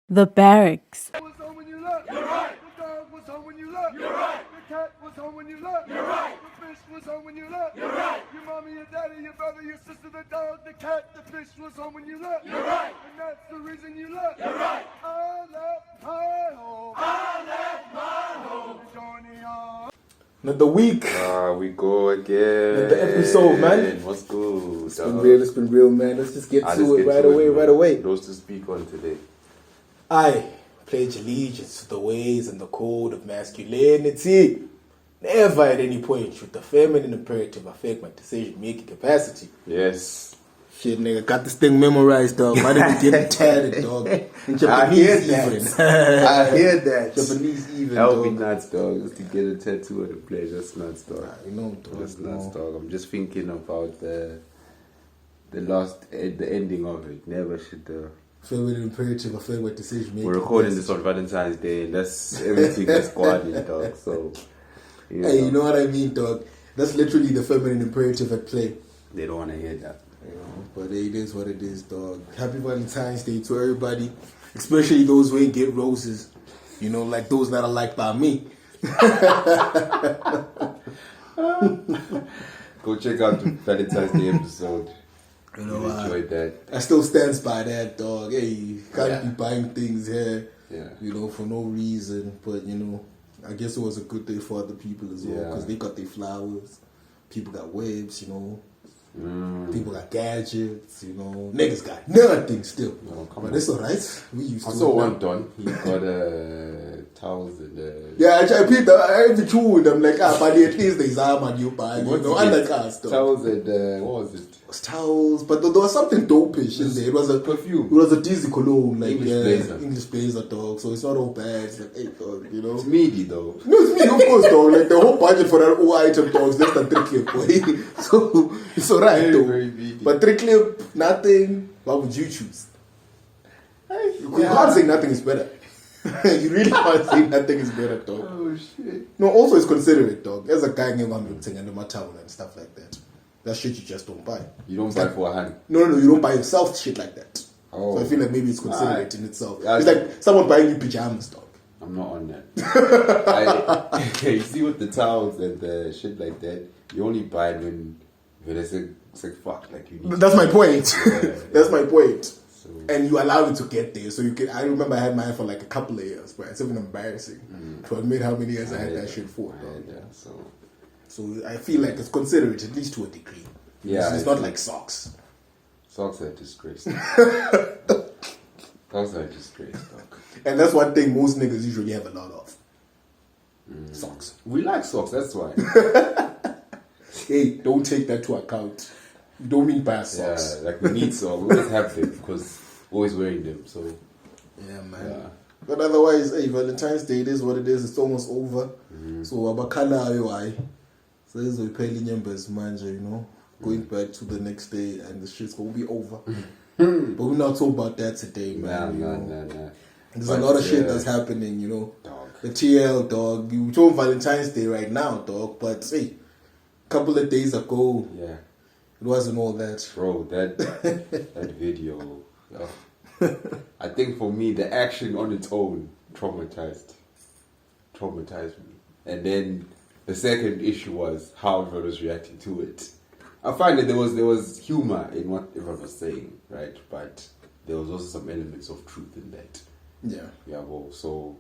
The Barracks. Was home when you left. You're right. The dog was home when you left. You're right. The cat was home when you left. You're right. The fish was home when you left. You're right. Your mommy, your daddy, your brother, your sister, the dog, the cat, the fish was home when you left. You're right. And that's the reason you left. You're right. I left my home. I left my home. Johnny on. Another week. We go again. Another episode, man. What's good? It's been real, man. Let's just get to it right away. Those to speak on today. I pledge allegiance to the ways and the code of masculinity. Never at any point should the feminine imperative affect my decision-making capacity. Yes. Shit, nigga, got this thing memorized, dog. Might even get tatted, dog. In Japanese, even. I hear that. Japanese, even. That would dog. be nuts, dog. Just to get a tattoo of the place. That's nuts, dog. You know, dog. That's nuts, dog. I'm just thinking about the ending of it. Never should the. Feminine imperative affect my decision-making. We're recording this on Valentine's Day, and that's everything that's squatting, dog. So. You know what I mean, dog? That's literally the feminine imperative at play. They don't want to hear that. You know, but it is what it is, dog. Happy Valentine's Day to everybody, especially those who ain't get roses. You know, like those that are liked by me. Go check out the Valentine's Day episode. You know, enjoyed that. I still stands by that, dog. Hey, you can't be buying things here, you know, for no reason. But, you know, I guess it was a good day for other people as well, because they got their flowers. People got webs, you know. People got gadgets, you know. Niggas got nothing still. No, but it's alright. We used to. I saw one done. He got towels and yeah, I peeped that every two. I'm like, but at least there's armor you buy. You know, undercard stuff. Towels and what was it? It was towels, but there was something dopish in there. It was a perfume. It was a Dizzy cologne, like English blazer, dog. So it's not all bad. It's like, hey, dog, you know. It's meaty though. No, it's meaty, of course, dog. Like the whole budget for that whole item, dog, is less than 3 clip, boy. So it's alright, though. Very meaty. But 3 clip, nothing. What would you choose? You can't say nothing is better. You really can't say nothing is better, dog. Oh shit. No, also it's considerate, dog. There's a guy named Umfazi and my towel and stuff like that. That shit you just don't buy. You don't buy for a hand. No, you don't buy yourself shit like that. Oh. So I feel like maybe it's considerate in itself. Yeah, it's like someone buying you pajamas, dog. I'm not on that. You see with the towels and the shit like that, you only buy it when it's like fuck, like you need. That's my point. Yeah, That's my point. So, and you allow it to get there, so you can. I remember I had mine for like a couple of years, but it's even embarrassing to admit how many years I had that shit for. So I feel like it's considerate, at least to a degree. Yeah, it's not like socks. Socks are a disgrace. Socks are a disgrace, dog. And that's one thing most niggas usually have a lot of. Socks. We like socks, that's why. Hey, don't take that to account. You don't mean buy socks. Yeah, like we need socks. We always have them because we're always wearing them. So yeah, man. Yeah. But otherwise, hey, Valentine's Day, it is what it is. It's almost over. So abakhala ayo. So this is we pay numbers, manja, you know. Going back to the next day and the shit's gonna be over. But we're not talking about that today, man. Nah. There's a lot of shit that's happening, you know. Dog. The TL, dog. You talking Valentine's Day right now, dog. But hey, a couple of days ago, yeah, it wasn't all that. bro. That video. I think for me, the action on its own traumatized me, and then the second issue was how everyone was reacting to it. I find that there was humor in what everyone was saying, right? But there was also some elements of truth in that. Yeah. Yeah, well, so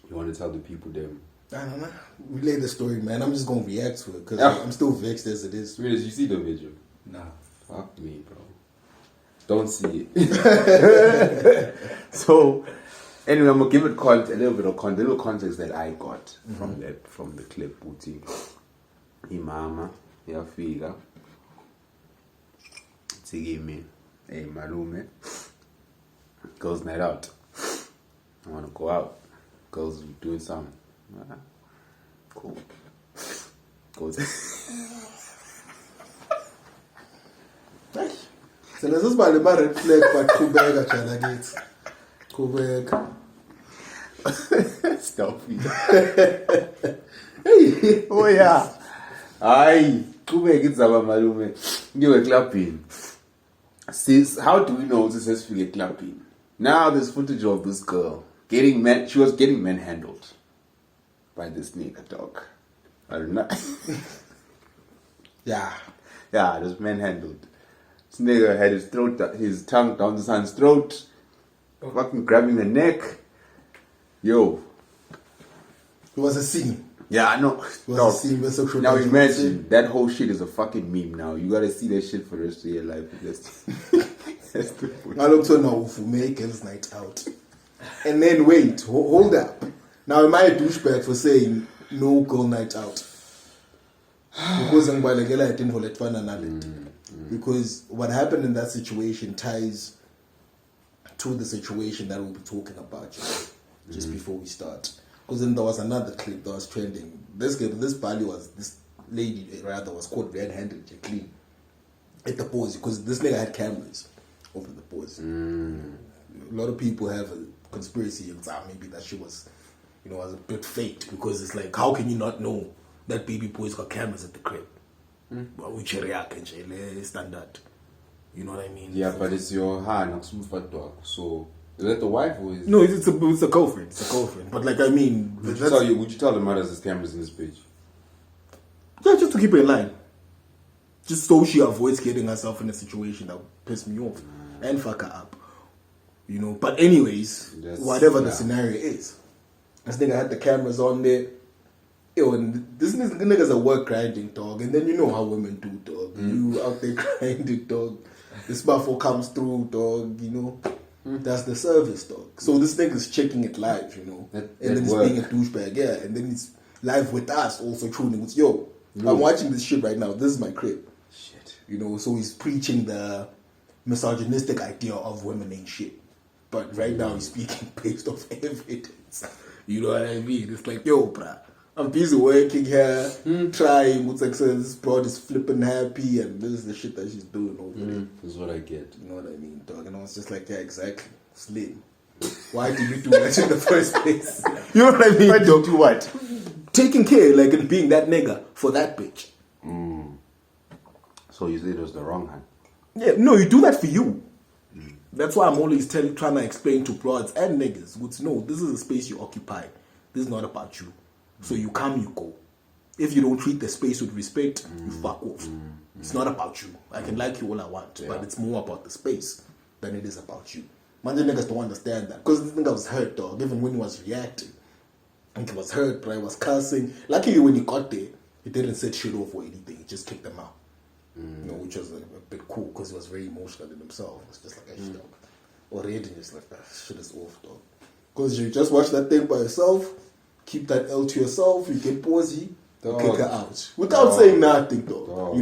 you want to tell the people them? I don't know. Relay the story, man. I'm just gonna react to it because I'm still vexed as it is. Really, did you see the video? Nah. Fuck me, bro. Don't see it. So, anyway, I'm gonna give it a little bit of context, the little context that I got from the clip. Uti, imama, yafika, tsigimi, hey malume, girls night out. I wanna go out. Girls doing something. Cool. Goes. So this is by the red flag, but Kubega China gates. Kubega. Stop it. Hey, oh yeah. Hayi, qhubeka idzaba malume. Ngiwe clubbing. Sis, how do we know this is really clapping? Now there's footage of this girl she was getting manhandled by this nigga dog. I don't know. Yeah. Yeah, this manhandled. This nigga had his tongue down the son's throat, fucking grabbing the neck. Yo. It was a scene. Yeah, I know. It was a scene with sexual now tension. imagine, that whole shit is a fucking meme now. You gotta see that shit for the rest of your life. That's the I looked to know if we make girls' night out. And then wait, hold up. Now am I a douchebag for saying no girl night out? Because I'm going to get it for let fun and because what happened in that situation ties to the situation that we'll be talking about just before we start. Because then there was another clip that was trending. This lady was caught red-handed, clean at the pause because this nigga had cameras over the pause. A lot of people have a conspiracy maybe that she was, was a bit faked because it's like, how can you not know that baby boy's got cameras at the crib? Which standard. You know what I mean? Yeah, but it's your hand, so is that the wife or is no? It's a girlfriend. It's a girlfriend. But like I mean, would you tell the mothers there's cameras in this page? Yeah, just to keep her in line. Just so she avoids getting herself in a situation that would piss me off and fuck her up. But anyways, whatever the scenario is, this nigga had the cameras on there. Yo, and this nigga's a work grinding dog, and then you know how women do, dog. You out there grinding, dog. This buffalo comes through, dog. That's the service, dog. So this nigga's checking it live, and then he's being a douchebag, yeah. And then he's live with us, also tuning with, I'm watching this shit right now. This is my crib. Shit. So he's preaching the misogynistic idea of women ain't shit. But right now he's speaking based off evidence. You know what I mean? It's like, yo, bruh, I'm busy working here, trying with success. Broad is flipping happy, and this is the shit that she's doing over there. This is what I get. You know what I mean, dog? And I was just like, yeah, exactly. Slim. Why did you do that in the first place? You know what I mean? Why did you do what? Taking care, like, and being that nigga for that bitch. So you say it was the wrong hand? Yeah, no, you do that for you. That's why I'm always trying to explain to broads and niggas, no, this is a space you occupy. This is not about you. So you come, you go. If you don't treat the space with respect, you fuck off. It's not about you. I can like you all I want, but it's more about the space than it is about you. Man, the niggas don't understand that. Because this nigga was hurt, dog. Even when he was reacting. And he was hurt, but he was cursing. Luckily, when he got there, he didn't set shit off or anything. He just kicked them out. Which was a bit cool because he was very emotional in himself. It's just like, dog. Already, just like, shit is off, dog. Because you just watch that thing by yourself, keep that L to yourself, you get pausey, kick her out. Without saying nothing, dog.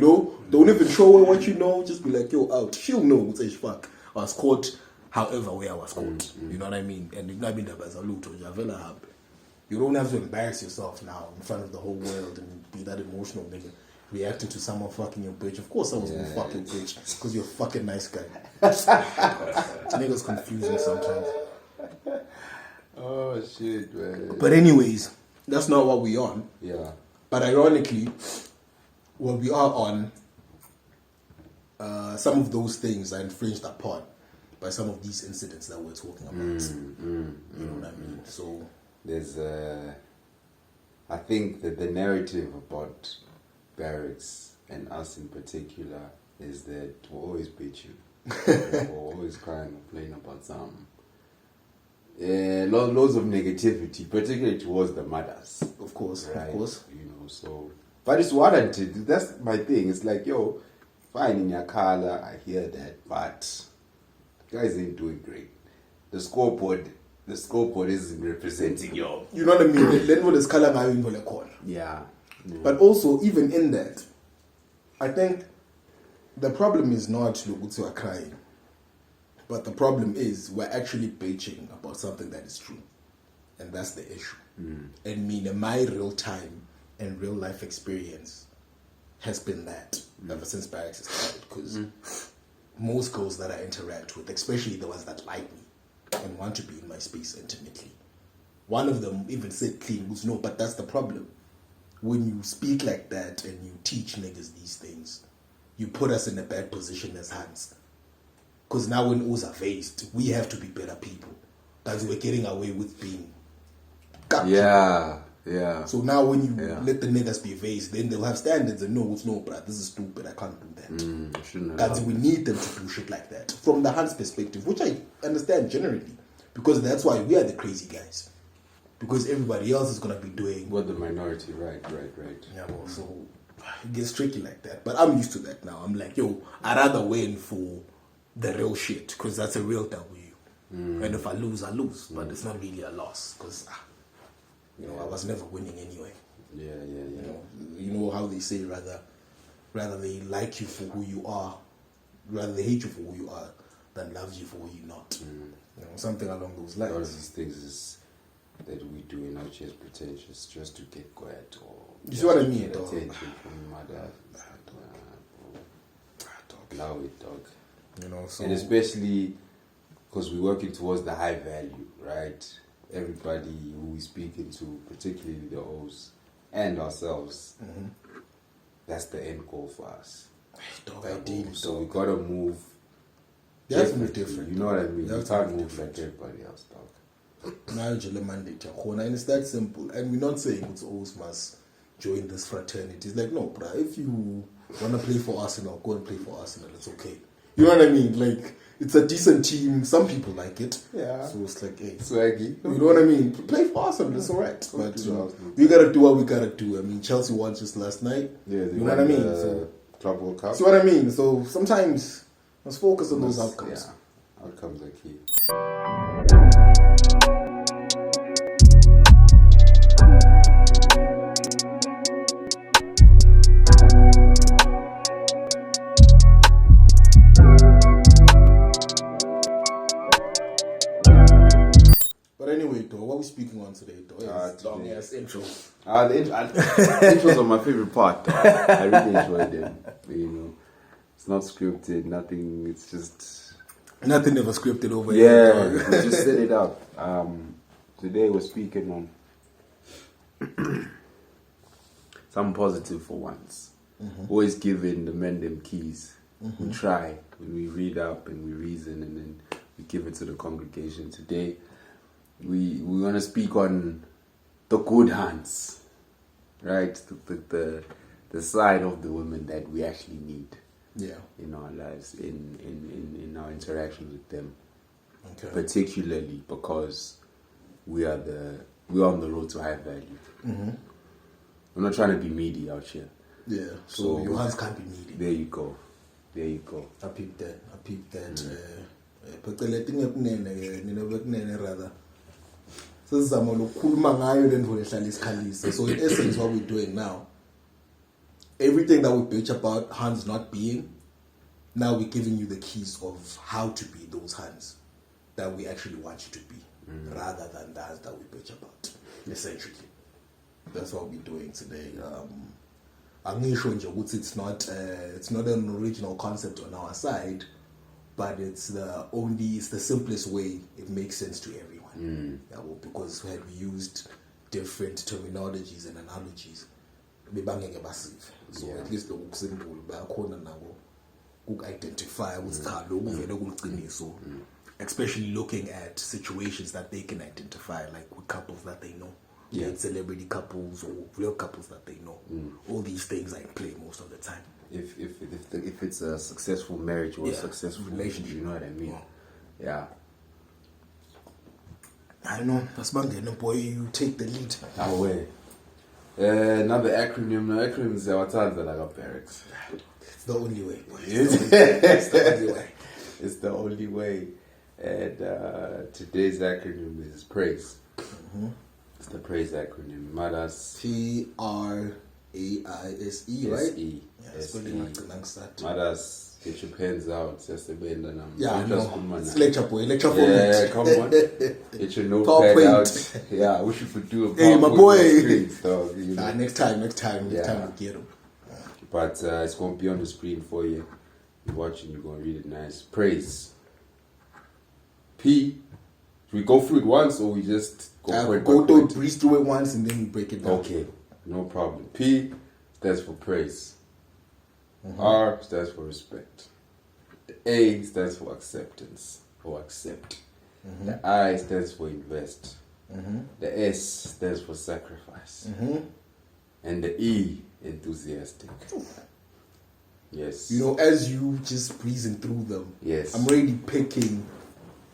Don't even show her what you know, just be like, yo, out. She'll know, say, fuck. I was caught however way I was caught. You know what I mean? And it's not been that as a loot or javela happen. You don't have to embarrass yourself now in front of the whole world and be that emotional nigga reacting to someone fucking your bitch. Of course someone's gonna fuck your bitch because you're a fucking nice guy. Niggas confusing sometimes. Oh shit, man. But anyways, that's not what we're on. Yeah. But ironically, what we are on, some of those things are infringed upon by some of these incidents that we're talking about. You know what I mean? So there's I think that the narrative about Barracks and us in particular is that we'll always beat you. We're always crying, complaining about some loads of negativity, particularly towards the mothers. Of course, right? Of course. So but it's warranted. That's my thing. It's like, yo, fine in your color, I hear that, but guys ain't doing great. The scoreboard isn't representing yo. You know what I mean? Let what is color my in call. Yeah. But also, even in that, I think the problem is not Lugutu are crying. But the problem is we're actually bitching about something that is true. And that's the issue. And my real time and real life experience has been that ever since Barracks started. Because most girls that I interact with, especially the ones that like me and want to be in my space intimately, one of them even said clean was no, but that's the problem. When you speak like that and you teach niggas these things, you put us in a bad position as hands. Because now when O's are faced, we have to be better people. That's we're getting away with being. Yeah. Yeah. So now when you let the niggas be faced, then they'll have standards and know it's no, bruh, this is stupid, I can't do that. Guys, we need them to do shit like that. From the Hans perspective, which I understand generally. Because that's why we are the crazy guys. Because everybody else is going to be doing... What the minority, right. Yeah, well, so it gets tricky like that. But I'm used to that now. I'm like, yo, I'd rather win for the real shit. Because that's a real W. And if I lose, I lose. But it's not really a loss. Because... I was never winning anyway. Yeah. You know how they say rather they like you for who you are, rather they hate you for who you are, than love you for who you're not. Something along those lines. A lot of these things is that we do in our chest pretentious just to get quiet or you see what I mean, dog? Attention from mother. Allow it, dog. So and especially because we're working towards the high value, right? Everybody who we speaking to, particularly the O's and ourselves, that's the end goal for us. Dog, ideally. So we gotta move. You have to move different. You know what I mean? You can't move like everybody else, dog. And it's that simple. And we're not saying it's O's must join this fraternity. It's like, no, bruh, if you wanna play for Arsenal, go and play for Arsenal. It's okay. You know what I mean? Like, it's a decent team. Some people like it. Yeah. So it's like, hey. Swaggy. You know what I mean? Play for Arsenal. It's alright. But we gotta do what we gotta do. I mean, Chelsea won just last night. Yeah, you know what I mean? So, Club World Cup. See what I mean? So sometimes let's focus on those outcomes. Yeah. Outcomes are key. But anyway, though, what are we speaking on today, though? Long ass intro. The intros are my favorite part. Though. I really enjoy them. It's not scripted, nothing. It's just nothing ever scripted over here. Yeah, we just set it up. Today we're speaking on something positive for once. Always giving the men them keys. We try when we read up and we reason, and then we give it to the congregation. Today we want to speak on the good hands, right? The side of the women that we actually need. Yeah. In our lives, in our interactions with them, okay. Particularly because we're on the road to high value. I'm not trying to be meaty out here. Yeah. So your hands can't be meaty. There you go. I peeped that. So in essence, what we're doing now, everything that we bitch about hands not being, now we're giving you the keys of how to be those hands that we actually want you to be, rather than the hands that we bitch about, essentially. That's what we're doing today. I'm not sure it's not an original concept on our side, but it's the simplest way it makes sense to everyone. Yeah, well, because had we used different terminologies and analogies, so at least the simple bayakhona nabo identify so especially looking at situations that they can identify, like with couples that they know, celebrity couples or real couples that they know. All these things are in play most of the time. If it's a successful marriage or a successful relationship, you know what I mean? Yeah. I don't know. That's banging. Boy, you take the lead. Away. Another acronym. The acronym is our time that I got Barracks. It's the only way. It's the only way. It's the only way. And today's acronym is P.R.A.I.S.E. It's the P.R.A.I.S.E. acronym. Madas. P.R.A.I.S.E, right? S-E. Spelling like the Langsat. Madas. Get your pens out. Just a bend and yeah, no. It's lecture, boy. Lecture for me. Yeah, come on. Get your notepad out. Yeah, I wish you could do a PowerPoint. Hey, my boy. Screen, so, next time we'll get them. But it's going to be on the screen for you. You're watching, you're going to read it nice. Praise. P. Should we go through it once or we just breeze through it once and then we break it down? Okay, no problem. P stands for praise. R stands for respect. The A stands for acceptance or accept. The I stands for invest. The S stands for sacrifice. And the E, enthusiastic. Yes. You know, as you just breezing through them, yes, I'm really picking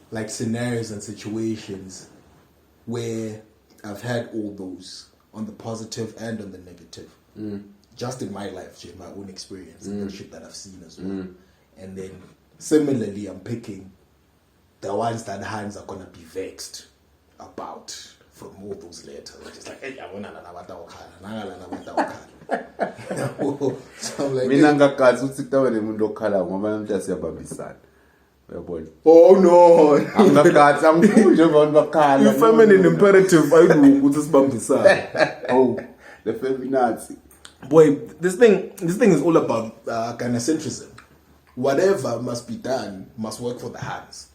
like scenarios and situations where I've had all those on the positive and on the negative. Just in my life, just my own experience and the shit that I've seen as well. And then similarly, I'm picking the ones that hands are gonna be vexed about from all those letters. Just like, hey, I want to so I'm like, mina ngakazi ukuthi kutabe nemuntu okhala ngoba umuntu asiyabambisana. Uyabona? Oh no. Angakazi angifuni nje abantu bakhala. Feminine imperative ayilungu ukuthi sibambisane. Oh, the feminazi. Boy, this thing is all about gynocentrism. Whatever must be done must work for the hands.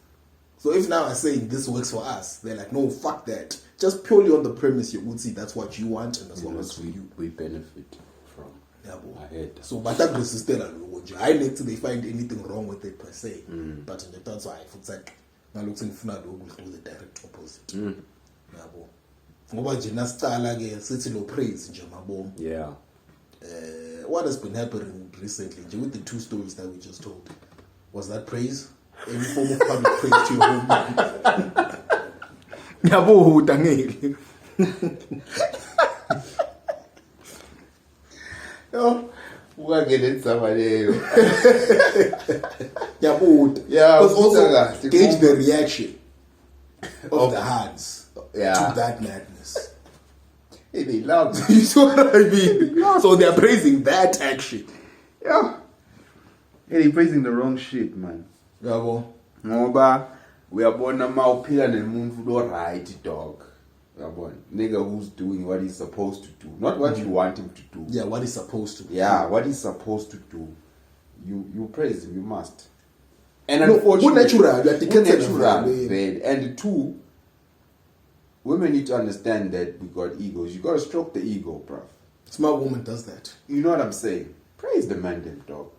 So if now I'm saying this works for us, they're like, no, fuck that. Just purely on the premise you would see that's what you want and that's what works for you. We benefit from. Yeah, boy. I heard that. So but that is still a logo. I need to they find anything wrong with it per se. But in the that's why it's like now looking for the direct opposite. Yeah, boy. Ngoba nje nasicala ke sithi lo praise nje mabom. Yeah. What has been happening recently with the two stories that we just told? Was that praise? Any form of public praise to your home? Yabo dangeli. Yo, ungangene sama leyo. Yabo. Yeah, but also gauge the reaction of the hands to that madness. Hey, they love You see what I mean? So they're praising that action. Yeah. Hey, they praising the wrong shit, man. Yabo. Ngoba uyabona mawuphila nemuntu lo right dog. Uyabona? Nigga who's doing what he's supposed to do, not what you want him to do. Yeah, what he's supposed to. Yeah, what he's supposed to do. You praise him, you must. And No, unfortunately, natural. And two, women need to understand that we got egos. You gotta stroke the ego, bruv. Smart woman does that. You know what I'm saying? Praise the man then, dog.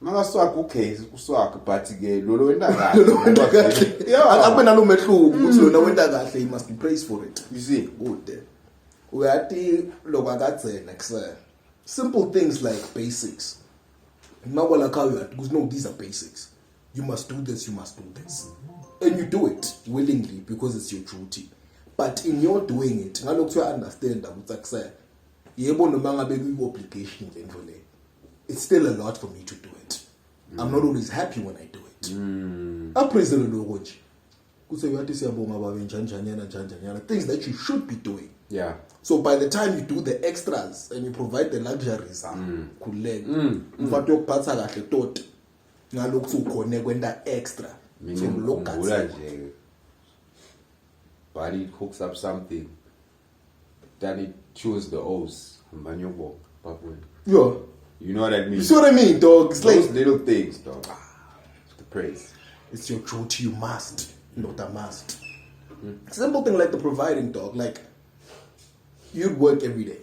Mangaswaka okay, uswaka but ke lolo wenda kahle. Yeah, akubena lo mehluko ukuthi lona wenda kahle, he must be praised for it. You see? Good. Uyathi lokwakatsena kusasa. Simple things like basics. Mawala kayo because no, these are basics. You must do this, you must do this. And you do it willingly because it's your duty. But in your doing it, ngalokho you understand ukuthi kusasa yebo noma ngabe ku-obligation lento le. It's still a lot for me to do it. I'm not always happy when I do it. I praise the Lord. Things that you should be doing. Yeah. So by the time you do the extras and you provide the luxuries, extra. Body hooks up something. Then it chews the O's. Yeah. You know what I mean? You see what I mean, dog? It's those like little things, dog. The praise. It's your duty, you must. Not a must. Simple thing like the providing, dog. Like, you'd work every day.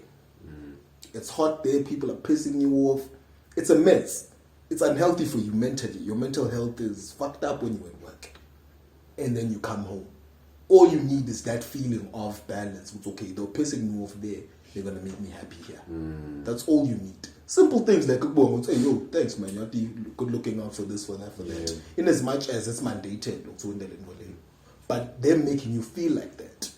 It's hot there, people are pissing you off. It's a mess. It's unhealthy for you mentally. Your mental health is fucked up when you're at work. And then you come home. All you need is that feeling of balance. It's okay, they're pissing me off there. They're going to make me happy here. That's all you need. Simple things like, say, yo, thanks, man. You're good looking out for this, for that, for that. In as much as it's mandated. But them making you feel like that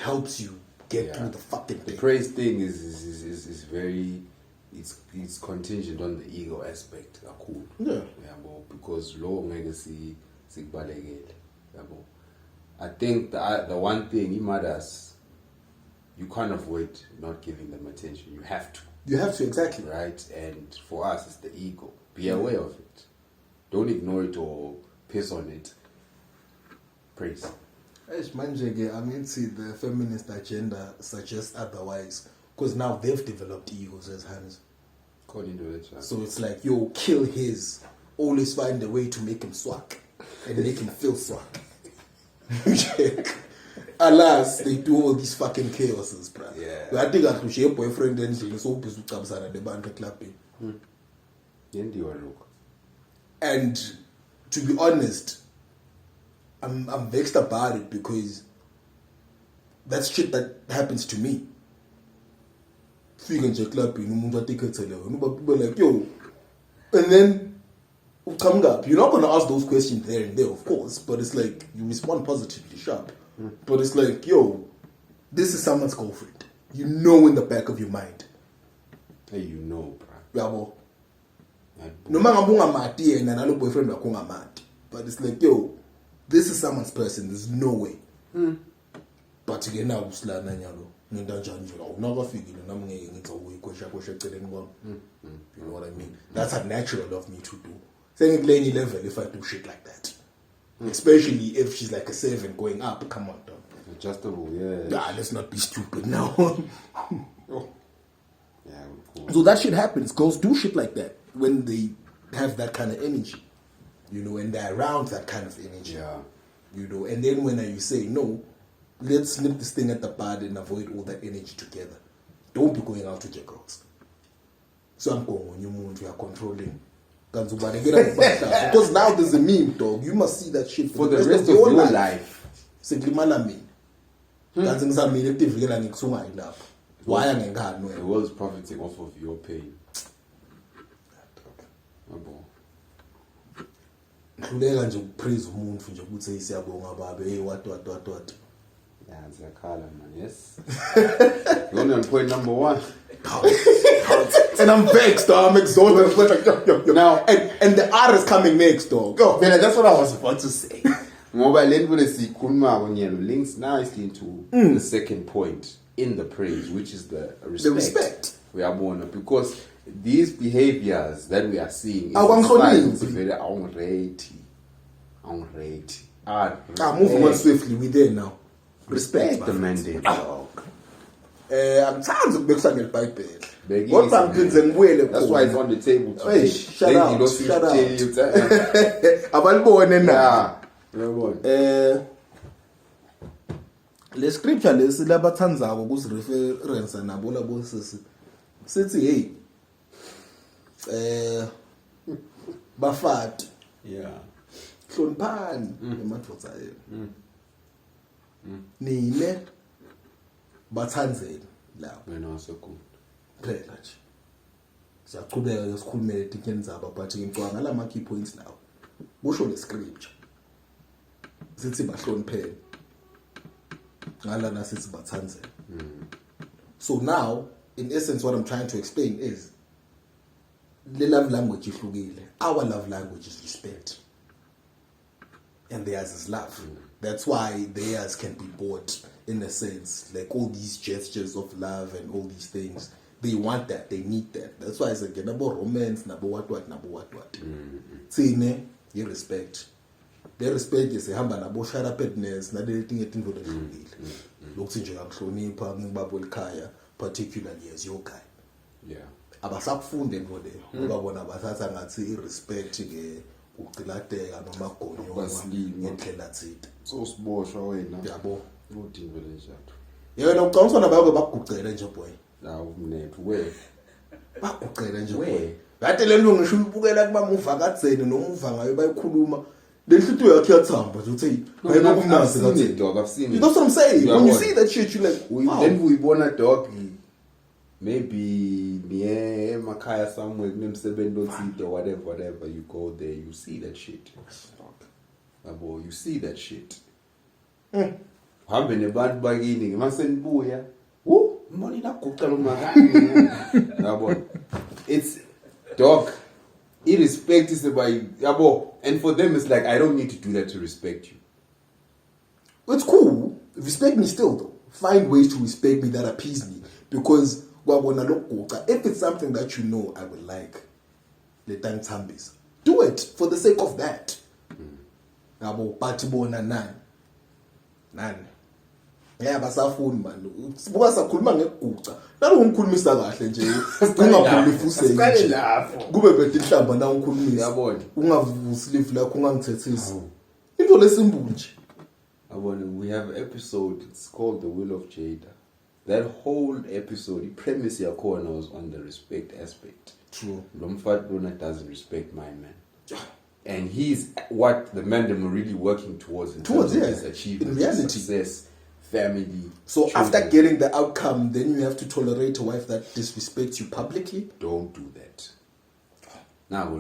helps you get through the fucking thing. The praise thing is very, it's contingent on the ego aspect. Cool. Yeah. Because low legacy, I think the one thing it matters, you can't avoid not giving them attention. You have to. You have to, exactly. Right? And for us, it's the ego. Be aware of it. Don't ignore it or piss on it. Praise. I mean, see, the feminist agenda suggests otherwise. Because now they've developed egos as hands. According to it. So it's like, yo, kill his. Always find a way to make him swag. And make him feel swag. Alas, they do all these fucking chaoses, bruh. Yeah. I think I could share boyfriend and so busy to the band clubbing. And to be honest, I'm vexed about it because that's shit that happens to me. Fika nje clubini umuntu atikhethelwe people like yo, and then come up. You're not gonna ask those questions there and there, of course, but it's like you respond positively, sharp. But it's like yo, this is someone's girlfriend. You know in the back of your mind. Hey, you know, bro. Yabo. Noma ngabe ungamati yena nalo boyfriend wakho ungamati, but it's like yo, this is someone's person. There's no way. But again, now usilana nyalo. You know what I mean? That's unnatural of me to do. Saying at any level if I do shit like that. Especially if she's like a 7 going up. Come on, dog. Adjustable, yeah. Nah, let's not be stupid now. Oh. Yeah, cool. So that shit happens. Girls do shit like that when they have that kind of energy. You know, and they're around that kind of energy. Yeah. You know, and then when you say no, let's nip this thing at the bud and avoid all that energy together. Don't be going out with your girls. So I'm going on your moon, you are controlling. Because now there's a meme, dog. You must see that shit for the rest of your life. Why am I going? The world's profiting off of your pain. Praise umuntu nje ukuthi siyabonga babe hey what yeah, it's a color, man. Yes. You're only on point number 1. And I'm vexed, dog. I'm exhausted. Yo. Now, and the R is coming next, dog. Yo, man, that's what I was about to say. Links nicely into the second point in the praise, which is the respect. We are born because these behaviors that we are seeing is very unrated. Moving on swiftly, we're there now. Respect the mandate. I'm tired of being a Bible. What I'm doing, that's why it's on the table today. Hey, shut out. I'm born in now. Le scripture lesi labathandzako kuzireference nabo labo sisi sithi hey bafati hloniphani emadvodza enu nine bathandzeni lapho wena wasekhona phela nje siyaqhubeka ke sikhulume letinkeni zabo but ngicwanga lama key points lawo kusho le scripture sithi bahlonipheni ngala nasithi bathandzeni. So now in essence what I'm trying to explain is the love language ihlukile. Our love language is respect and theirs is love. That's why theirs can be bought in a sense, like all these gestures of love and all these things. They want that, they need that. That's why I said about romance, nabo what. Tsine, you respect. Their respect is a hamba nabo sharapedness, na deleting it into the hlukile. Lokhu nje ngakuhlonipha ngibabo ekhaya, particularly as your guy. Yeah. Abasakufunde ngode ngoba bona bathatha ngathi irespect ke uqilateka noma gonyo ngendlela thita. So siboshwa wena. Yabo. Udingele njalo. Yena ucabanga bayo bakugucela nje boy. Hawu mnethu we. Bakugucela nje boy. Ngathi le nto ngisho ubukela kuba muva kadzeni noma uva ngayo bayikhuluma. Lenhluthu yakhe yathamba nje uthi hayibo kumnasi kathi dog I've seen it. That's what I'm saying. When you see that shit you like then we bona dog maybe near Makaya somewhere kunemsebenzi othile or whatever you go there you see that shit. Yabo you see that shit. Hambe nebantu bakini ngemasenibuya. Money naguqa lo makani. Yabo. It's dog irrespect is about yabo and for them it's like I don't need to do that to respect you. It's cool. Respect me still though. Find ways to respect me that appease me because if it's something that you know I would like, do it for the sake of that. Yeah, basafuni man. Sibuka sakhuluma ngekuguca. Nalo ungikhulumisa kahle nje. Ungaphuli fuse nje. Siqale lapho. Kube bede ihlamba na ungikhulumisa. Yabona. Ungavusi live lakho ungangithethisi. Into lesimbu nje. Yabona, we have an episode, it's called The Will of Jada. That whole episode, the premise yakhona was on the respect aspect. True. Umfati lona doesn't respect my man. And he's what the men them are really working towards in Towards, terms yeah. of his achievement, In reality. success, family. So children. after getting the outcome, then you have to tolerate a wife that disrespects you publicly? Don't do that. Now,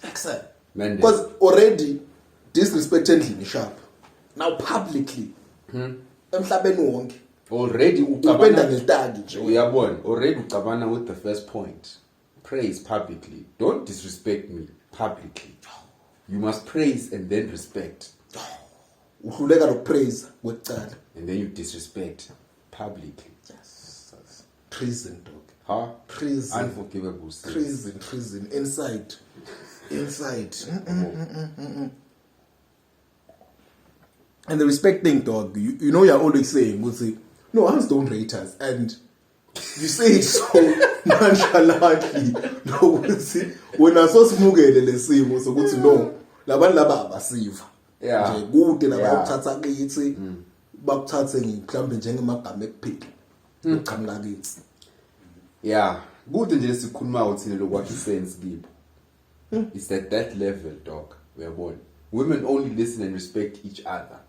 Excellent. Men Because already, disrespectedly ni sharp. Now publicly, emhlabeni wonke, already upenda ngelitagi nje. uyabona, already ucabana with the first point. Praise publicly. Don't disrespect me publicly. You must praise and then respect. Uhluleka nokupraise kwekucala. And then you disrespect publicly. Yes. Treason, dog. Huh? Treason. Unforgivable sin. Treason. Inside. And the respect thing, dog, you know you're always saying, we'll say, no, us don't rate us. And you say it so nonchalantly. No, we'll say, when I saw smuggle the same, so good to know, laban laba abasiva. Yeah. Nje kude nabakuthatha kithi bakuthathe mhlawumbe njengemagama ekuphila. Uqhamuka kithi. Yeah. Good nje sikhuluma uthini lokwathi sense kibo. It's at that level, dog. We are born. Women only listen and respect each other.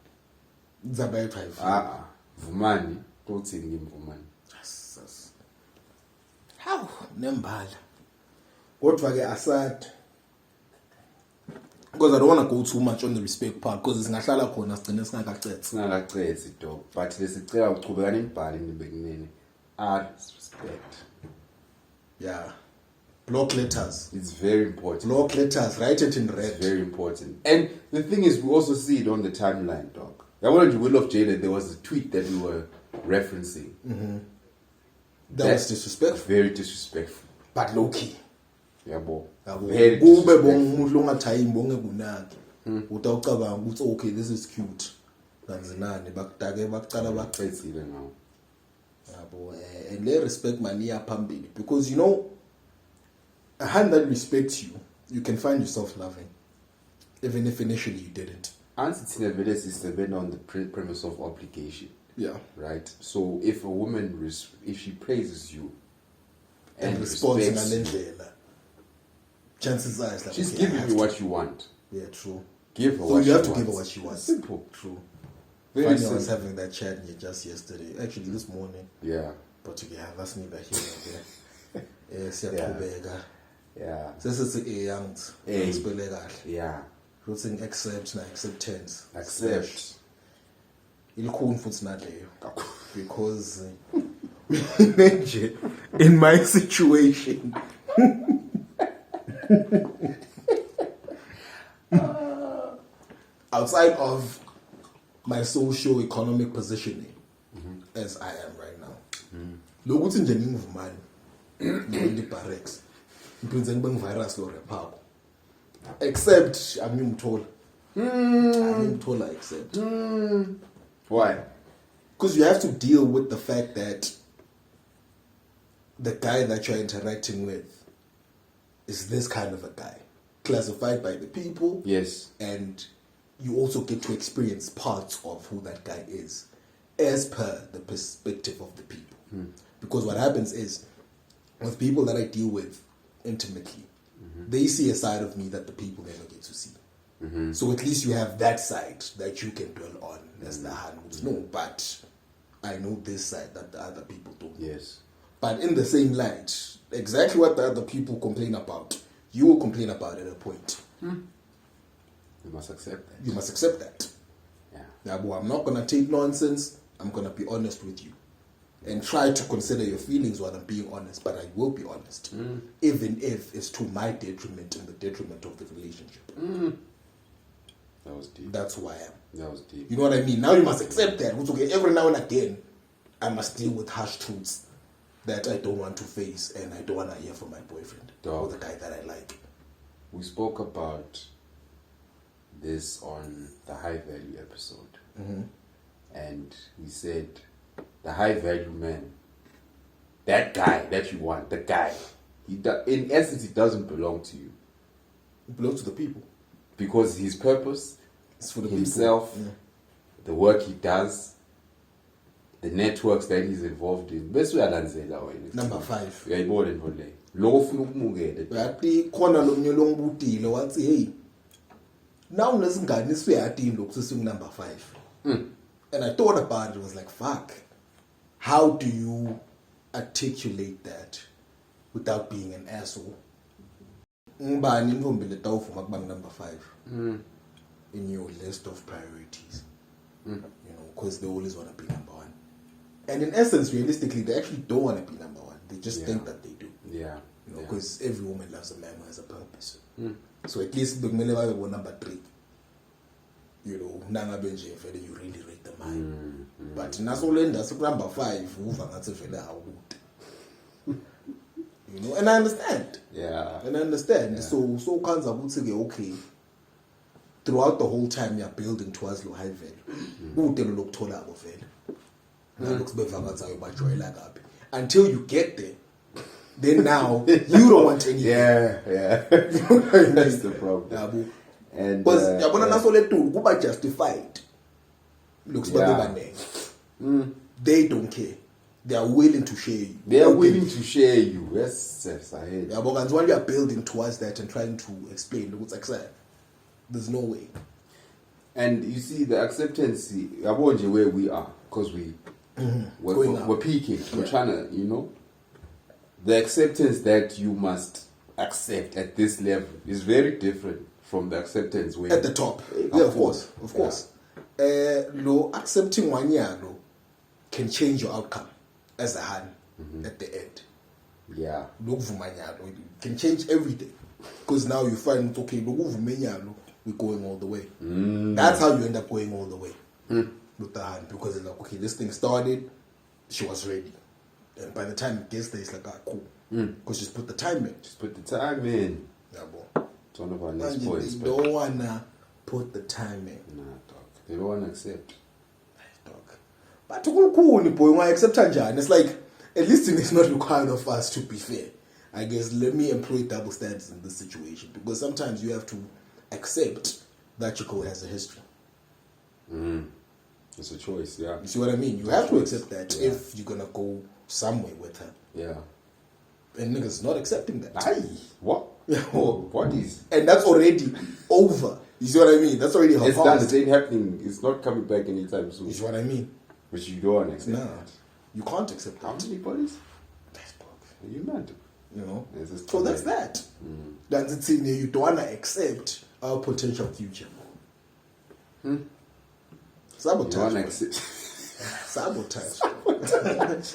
Vumani. Don't say vumani. Yes. How? Nembala. Kodwa ke asad. Because I don't want to go too much on the respect part because singahlala khona sigcine singakacetsi dog. But lesicela uchubeka nembali nibekunene. Respect. Yeah. Block letters. It's very important. Block letters. Write it in red. It's very important. And the thing is, we also see it on the timeline, dog. I wanted to Will of Jada, there was a tweet that we were referencing. That was disrespectful. Very disrespectful. But low key. Yeah, boy. Very disrespectful. Okay, this is cute. And they respect my near pambili. Because you know, a hand that respects you, you can find yourself loving. Even if initially you didn't. It's never is on the premise of obligation. Yeah. Right? So if a woman, if she praises you and responds in an chances are it's like, she's giving you what you want. Yeah, true. Give her so what you have she to give her wants. what she wants. Simple. True. Very Funny, simple. I was having that chat just yesterday. Actually, this morning. Yeah. But yeah, that's me back here. Yeah. This is a young. Yeah. What's accept na acceptance. Accept. Because in my situation. Outside of my socio-economic positioning as I am right now. Look what's in the name of man. The Barracks. Virus or a except I'm told. I'm told I accept. Why? Because you have to deal with the fact that the guy that you're interacting with is this kind of a guy. Classified by the people. Yes. And you also get to experience parts of who that guy is as per the perspective of the people. Because what happens is, with people that I deal with intimately, they see a side of me that the people never get to see. So at least you have that side that you can dwell on as the hand would know, but I know this side that the other people don't. Yes. But in the same light, exactly what the other people complain about, you will complain about at a point. You must accept that. You must accept that. Yeah. Well, I'm not going to take nonsense. I'm going to be honest with you. And try to consider your feelings while I'm being honest. But I will be honest. Even if it's to my detriment and the detriment of the relationship. That was deep. That's who I am. That was deep. You know what I mean? Now you must accept that. Okay, every now and again, I must deal with harsh truths that I don't want to face and I don't want to hear from my boyfriend. Or the guy that I like. We spoke about this on the high value episode. And we said the high value man, that guy that you want, the guy, in essence, he doesn't belong to you. It belongs to the people. Because his purpose, it's for the himself, people. the work he does, the networks that he's involved in. Number 5. Uyayibona into le. Lo ufuna ukumukela. Yathi khona lo mnye longibudile wathi hey Now nesingane siyadini lokusising number 5. And I thought about it, was like, fuck. How do you articulate that without being an asshole? Ngubani intombi letawuvuma kuba number 5 in your list of priorities? You know, because they always want to be number 1. And in essence, realistically, they actually don't want to be number 1. They just think that they do. Yeah. You know, because every woman loves a man who has a purpose. So at least the number 3. You know, nangabenje vele you really rate the man. But nasolenda number 5, uva ngathi vele awude. You know, and I understand. Yeah. And I understand. Yeah. So comes ukuthi okay. Throughout the whole time you're building towards low high value. Udelo lokuthola ko vele. Until you get there. Then now you don't want anything. Yeah. That's the problem. And because yabona justified. Looks they don't care. They are willing to share you. They are willing to share you. Yes, I hear. Yeah, but when you are building towards that and trying to explain what's accept, there's no way. And you see the acceptance, where we are, because we're peaking. We're trying to, you know, the acceptance that you must accept at this level is very different from the acceptance where at the top. Yeah, of course. Accepting one year can change your outcome as a hand at the end. Yeah. It can change everything. Because now you find okay, we're going all the way. That's how you end up going all the way with the hand. Because it's like, okay, this thing started, she was ready. And by the time it gets there, it's like, cool. Because she's put the time in. Just put the time in. Yeah, boy. It's one of our next points. They don't want to put the time in. Nah, dog. They don't want to accept. Dog. But cool, boy, why accept Tanjan? It's like, at least it's not required of us to be fair. I guess let me employ double standards in this situation. Because sometimes you have to accept that your girl has a history. It's a choice, yeah. You see what I mean? You have to accept that if you're going to go somewhere with her. Yeah. And niggas not accepting that. Aye. What? What is? And that's already over. You see what I mean? That's already it's done. It ain't happening. It's not coming back anytime soon. You see what I mean? But you don't accept that. You can't accept that. How many bodies? That's book. You mad? You know? So that's that. That's the thing. You don't want to accept our potential future. Sabotage. Sabotage.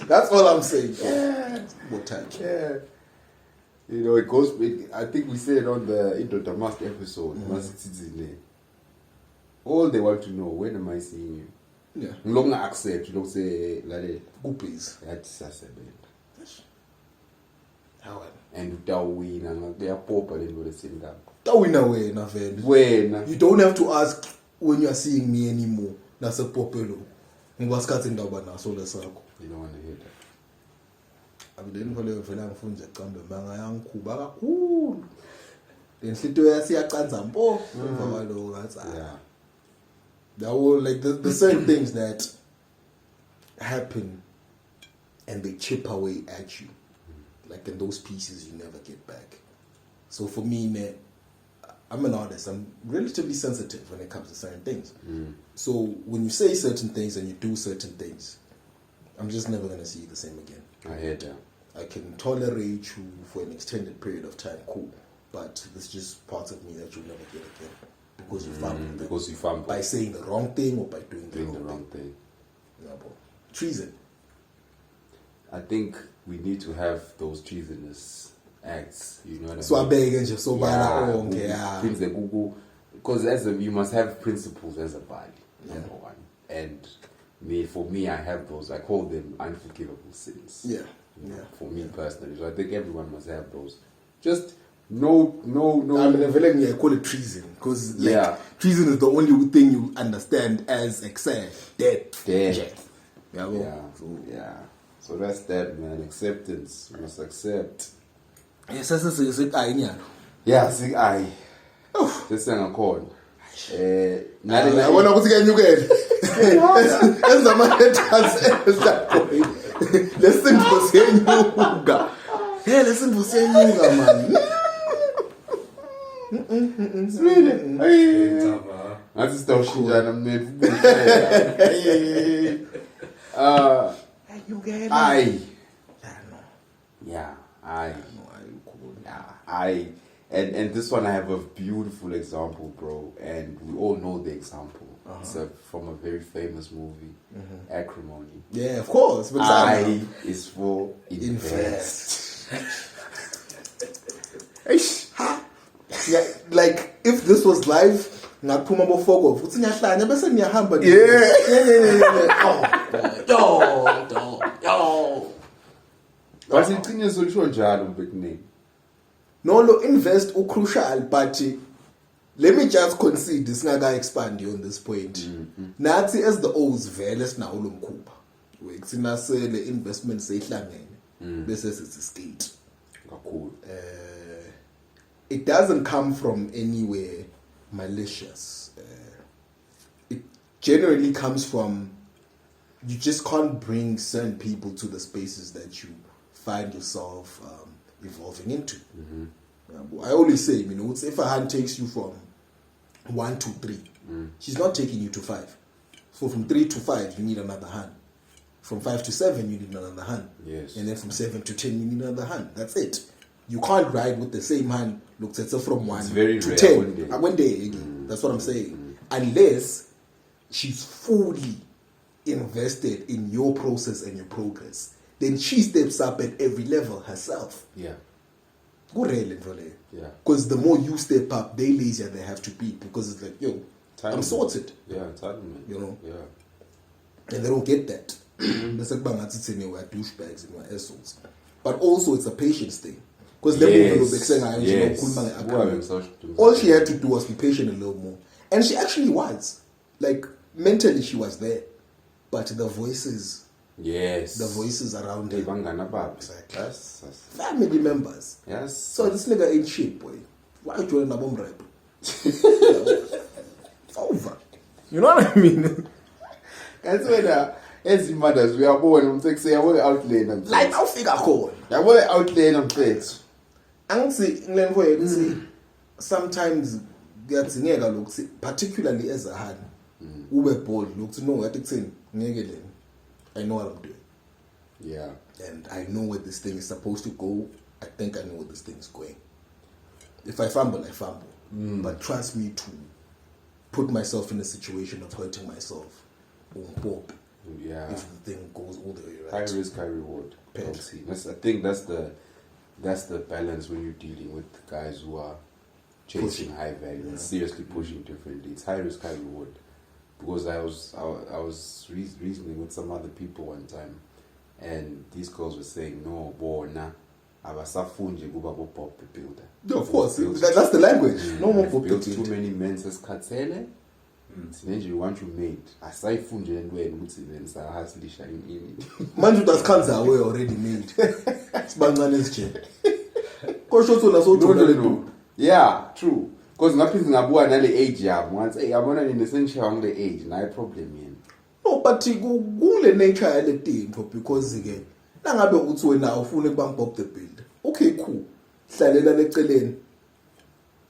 That's all I'm saying. Sabotage. Yeah. You know, it goes. I think we said on the Into the Mask episode. All they want to know, when am I seeing you? Yeah. Long accept. You don't say like, go please. That's a bit. How? And win and they are popular in the same time. That win away, when you don't have to ask when you are seeing me anymore. That's a popular. You don't want to hear that. I'm then for the phone that come to Banga Young Kuba. Cool. Then sit to see a cansampo. Yeah. That were like the same things that happen and they chip away at you. Like in those pieces you never get back. So for me, man, I'm an artist. I'm relatively sensitive when it comes to certain things. So when you say certain things and you do certain things, I'm just never going to see you the same again. I hear that. I can tolerate you for an extended period of time, cool. But there's just parts of me that you'll never get again. Because you fumbled. Because you fumbled. By saying the wrong thing or by doing the wrong thing. Yeah, bro. Treason. I think we need to have those treasonous acts. You know what I mean? So I beg and just so because you must have principles as a body, number one. And for me, I have those. I call them unforgivable sins. Yeah. For me personally, so I think everyone must have those. Just no. I mean, I call it treason because treason is the only thing you understand as death. So that's that, man. Acceptance. You must accept. Yes, I. Yeah, see, I. This thing I call. I want to get you again. As the man listen for saying yoga. Hey, listen for saying yoga, man. Sweden. That's still shit that I'm made. And this one I have a beautiful example, bro, and we all know the example. It's from a very famous movie, Acronym. Yeah, of course. But I is for invest. Yeah, like if this was live, ngaphuma bofoko futhi ngiyahlanya bese ngiyahamba. Yo. But igcine solusho njalo mbekune. No, invest crucial, but let me just concede this ngaka expand on this point. Nathi as the O's vele sinawo lo mkhuba. Wekuthina sele investment seyihlangene bese sithi state. Kakhulu. It doesn't come from anywhere malicious. It generally comes from you just can't bring certain people to the spaces that you find yourself evolving into. I always say, if a hand takes you from 1 to 3, she's not taking you to 5. So from 3 to 5, you need another hand. From 5 to 7, you need another hand. Yes. And then from 7 to 10, you need another hand. That's it. You can't ride with the same hand. Look, so from 1 to 10. One day again. That's what I'm saying. Unless she's fully invested in your process and your progress, then she steps up at every level herself. Yeah. Yeah. Because the more you step up, the lazier they have to be. Because it's like, yo, I'm sorted. Yeah, entitlement. Yeah. And they don't get that. It's like we're douchebags and we're assholes. But also it's a patience thing. Because all she had to do was be patient a little more. And she actually was. Like, mentally she was there. But the voices... Yes. The voices around her. Exactly. Yes. Family members. Yes. So this nigga ain't shit, boy. Why are you joining a bomb rap? It's over. You know what I mean? That's when as mothers, we are born and say, I want to outlay them. Like, I'll figure call. I want to outlay them face. I see, sometimes gets particularly as a hand, who were bold, look to know what it's in. I know what I'm doing. Yeah. And I know where this thing is supposed to go. I think I know where this thing is going. If I fumble, I fumble. But trust me to put myself in a situation of hurting myself. Yeah. If the thing goes all the way right. High risk, high reward. I think that's the balance when you're dealing with guys who are chasing high value and seriously pushing differently. It's high risk, high reward. Because I was reasoning with some other people one time, and these girls were saying, no, bona, abasafunje kuba bo pop builder. Yeah, of course, that's the language. No more pop built too many men saskhatsele. Sinenje you want you made. Asaifunje entweni ukuthi then sahasilisha ini. Manje udasikhanza away already made. Sibancane nje. Kosho tsona so no. Yeah, true. Because ngaphinde ngabuka nale age yabo ngathi hey yabona nini sengishawa ngale age nayo problem yini. No, but kule nature yale thing because ke nangabe uthi wena ufuna ukubamba Bob the Builder. Okay, cool. Hlalela leceleni.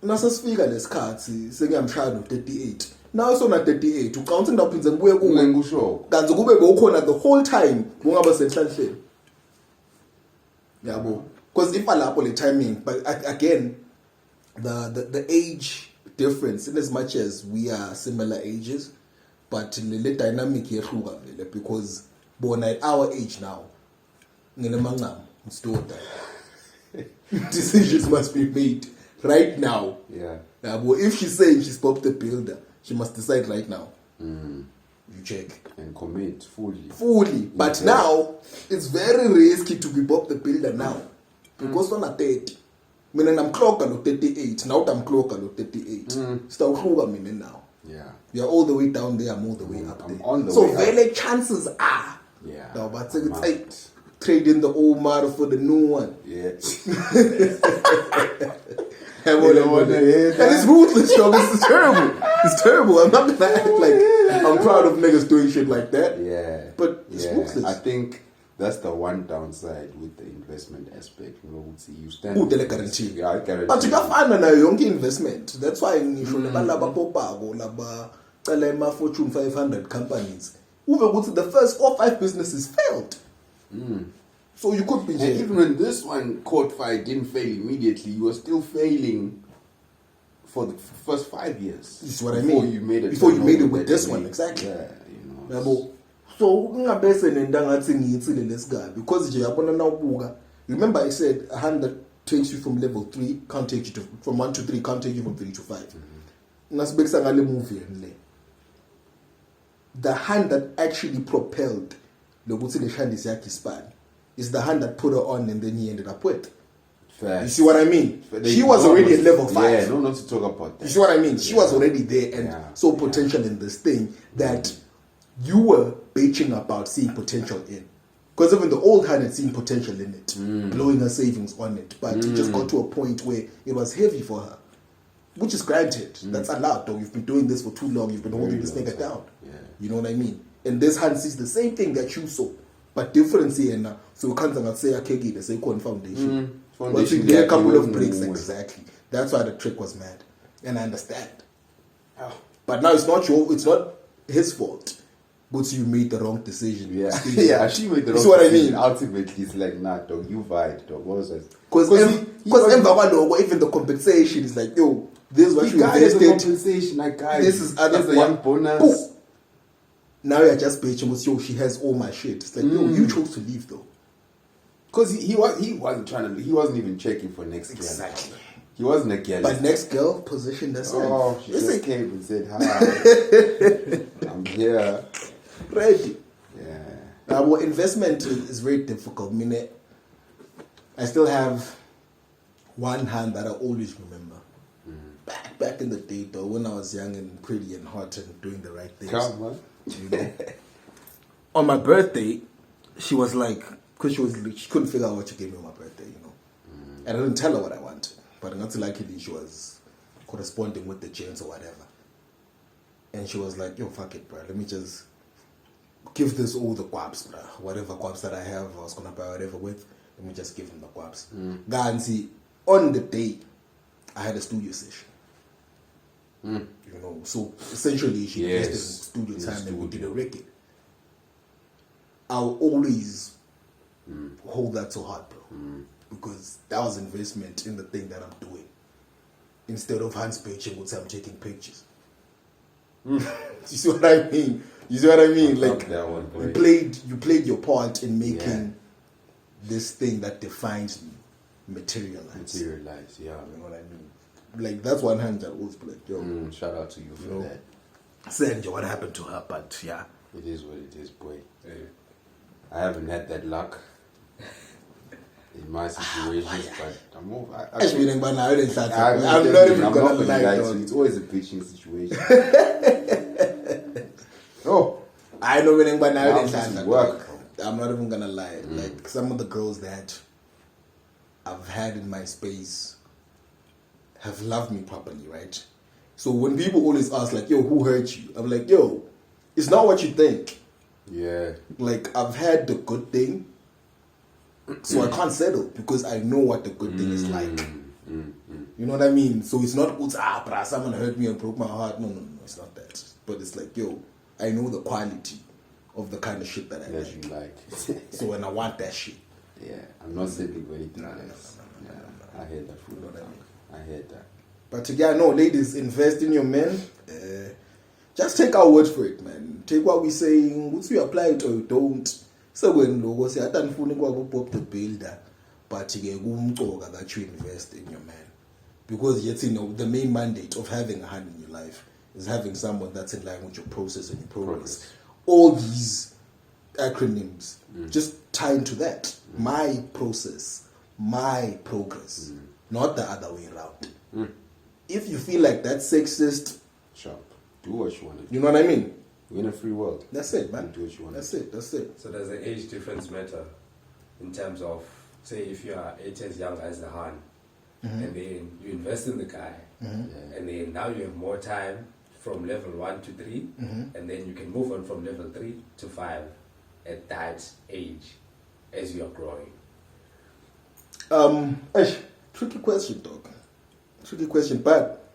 Nasesifika lesikhathi sengiyamshaya no 38. Now sona 38 ucount ngidaphinze ngibuye kuwe ngikusho. Kanzi kube bowukhona the whole time ungaba senhlanhleni. Yabo. Because if lapho le timing but again the age difference in as much as we are similar ages, but the dynamic yehluka vele because born at our age now, decisions must be made right now. Yeah. But if she's saying she's Bob the Builder, she must decide right now. You check and commit fully. But now it's very risky to be Bob the Builder now because on a 30. Mina namkloka lo 38, now tamkloka lo 38. Stawhluka mina now. Yeah. You're all the way down there, I'm all the way up I'm there. on the so way vele chances are. Yeah. Now but it's trading the old model for the new one. Yeah. And it's ruthless, yo. This is terrible. It's terrible. I'm not gonna act like I'm proud of niggas doing shit like that. Yeah. But it's ruthless. I think That's the one downside with the investment aspect. You know, you stand. Guarantee. Yeah, guarantee. But kuyafana nayo yonke investment. That's why ngisho laba popako laba cala ema Fortune 500 companies. Uve ukuthi the first 4 or 5 businesses failed. So you could be jailed. Even when this one caught fire, didn't fail immediately. You were still failing for the first 5 years. This is what I mean. Before you made it with this one, exactly. Yeah, you know. So ngabese nenda ngathi ngiyithile lesiguy because nje yabona nawubuka. Remember I said a hand that takes you from level 3 can't take you to from 1 to 3 can't take you from 3 to 5. Nasibekisa ngale movie le. The hand that actually propelled lokuthi le hand is yakhe span is the hand that put her on and then he ended up with. Fair. You see what I mean? She was already at level 5. Yeah, no, not to talk about that. You see what I mean? She was already there and saw potential in this thing that you were bitching about seeing potential in. Because even the old hand had seen potential in it, blowing her savings on it. But it just got to a point where it was heavy for her. Which is granted. That's allowed though. You've been doing this for too long. You've been holding this nigga down. Yeah. You know what I mean? And this hand sees the same thing that you saw. But difference here now. So you can't say a say foundation. Once you get a couple of breaks, exactly. That's why the trick was mad. And I understand. But now it's not his fault. But you made the wrong decision. Yeah, yeah, she made the wrong decision. What I mean? Ultimately, it's like, nah, dog, you vied, dog. What was that? Because even the compensation is like, yo, this is what you invested. The compensation, like, guys, this is other one bonus. Boom. Now you're just bitching with, yo, she has all my shit. It's like, yo, you chose to leave though. Because he wasn't trying to, he wasn't even checking for next year. Exactly. He wasn't a girl. But next girl positioned herself. Oh, she just came and said, hi, I'm here. Ready. Yeah. Now, well, investment is very difficult. I mean, I still have one hand that I always remember. Back in the day, though, when I was young and pretty and hot and doing the right things. Come on. You know? On my birthday, she was like, because she couldn't figure out what she gave me on my birthday, you know. And I didn't tell her what I wanted. But not luckily, she was corresponding with the gents or whatever. And she was like, yo, fuck it, bro. Let me just give this all the guaps, bro. Whatever guaps that I have, I was going to buy whatever with. Let me just give them the guaps. Ganzi, on the day, I had a studio session. You know, so essentially she invested in studio time and we did a record. I'll always hold that to heart, bro. Because that was investment in the thing that I'm doing. Instead of hands paging, which I'm taking pictures. You see what I mean? You see what I mean? Like you played your part in making this thing that defines me materialize. Yeah. You know what I mean? Like that's one hand that always play. Yo, shout out to you for that. Send you what happened to her, but yeah. It is what it is, boy. I haven't had that luck in my situations, but I'm over. I'm not even gonna lie. It's always a bitching situation. I know when I'm work. I'm not even gonna lie. Like some of the girls that I've had in my space have loved me properly, right? So when people always ask like, yo, who hurt you? I'm like, yo, it's not what you think. Yeah. Like I've had the good thing, so I can't settle because I know what the good thing is like. You know what I mean? So it's not someone hurt me and broke my heart. No, it's not that. But it's like, yo, I know the quality of the kind of shit that I like. You like. So when I want that shit. Yeah, I'm not settling for anything else. I heard that. You know what I mean? I heard that. But again, no, ladies, invest in your men. Just take our word for it, man. Take what we're saying. Once you apply it or you don't. So when logo say I don't fully go up the builder, but you get that you invest in your man. Because yet the main mandate of having a hand in your life is having someone that's in line with your process and your progress. All these acronyms just tie into that. My process, my progress, not the other way around. If you feel like that's sexist, do what you want to do. You know what I mean? We're in a free world. That's it, man. Do what you want. That's it. So does the age difference matter in terms of, say, if you are 8 years younger as the Han, and then you invest in the guy, and then now you have more time from level 1 to 3, and then you can move on from level 3 to 5 at that age. as you are growing? Tricky question, dog. Tricky question, but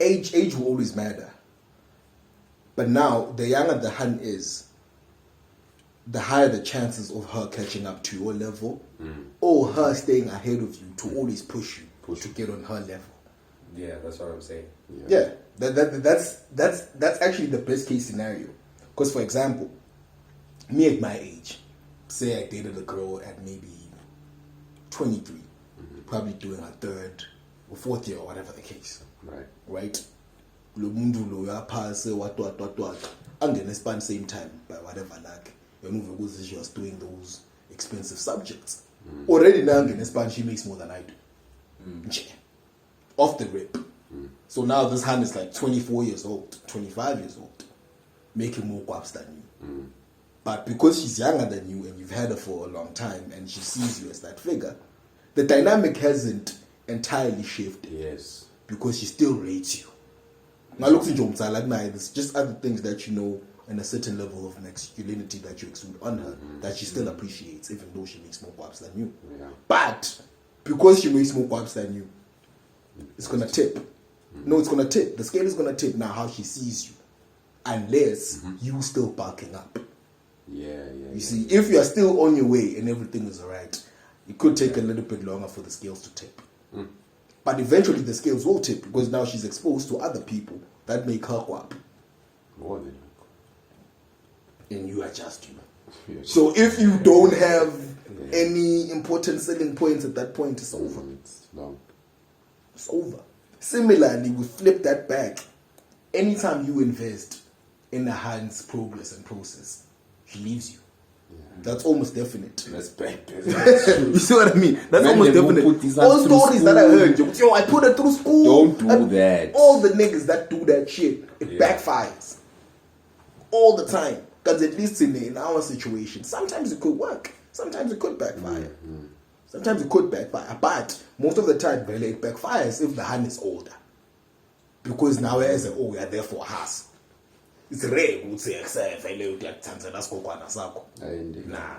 age will always matter. But now, the younger the hun is, the higher the chances of her catching up to your level, or her staying ahead of you to always push you to get on her level. Yeah, that's what I'm saying. Yeah, that's actually the best case scenario. Because, for example, me at my age, say I dated a girl at maybe 23, probably doing her 3rd or 4th year or whatever the case. Right? Lo mundu lo yaphase what angene span same time by whatever like you know because she was doing those expensive subjects. Already now in span she makes more than I do. Off the rip. So now this hand is like 24 years old, 25 years old, making more guaps than you. But because she's younger than you and you've had her for a long time and she sees you as that figure, the dynamic hasn't entirely shifted. Yes. Because she still rates you. Now look at your like there's just other things that you know and a certain level of masculinity that you exude on her that she still appreciates, even though she makes more guaps than you. Yeah. But because she makes more guaps than you, it's gonna tip. No, it's gonna tip. The scale is gonna tip now how she sees you. Unless you still barking up. You see, if you are still on your way and everything is alright, it could take a little bit longer for the scales to tip. But eventually the scales will tip because now she's exposed to other people that make her go up. More than and you adjust you. So if you don't have any important selling points at that point, it's over. It's over. Similarly, we flip that back. Anytime you invest in a hand's progress and process, he leaves you. That's almost definite. That's bad. You see what I mean? That's almost definite. All stories that I heard, yo, I put it through school. Don't do that. All the niggas that do that shit, it backfires. All the time. Because at least in our situation, sometimes it could work. Sometimes it could backfire. Sometimes it could backfire. But most of the time, it backfires if the hand is older. Because now as a we are there for us. It's rare to say like Tanzania skokwana sakho. Nah,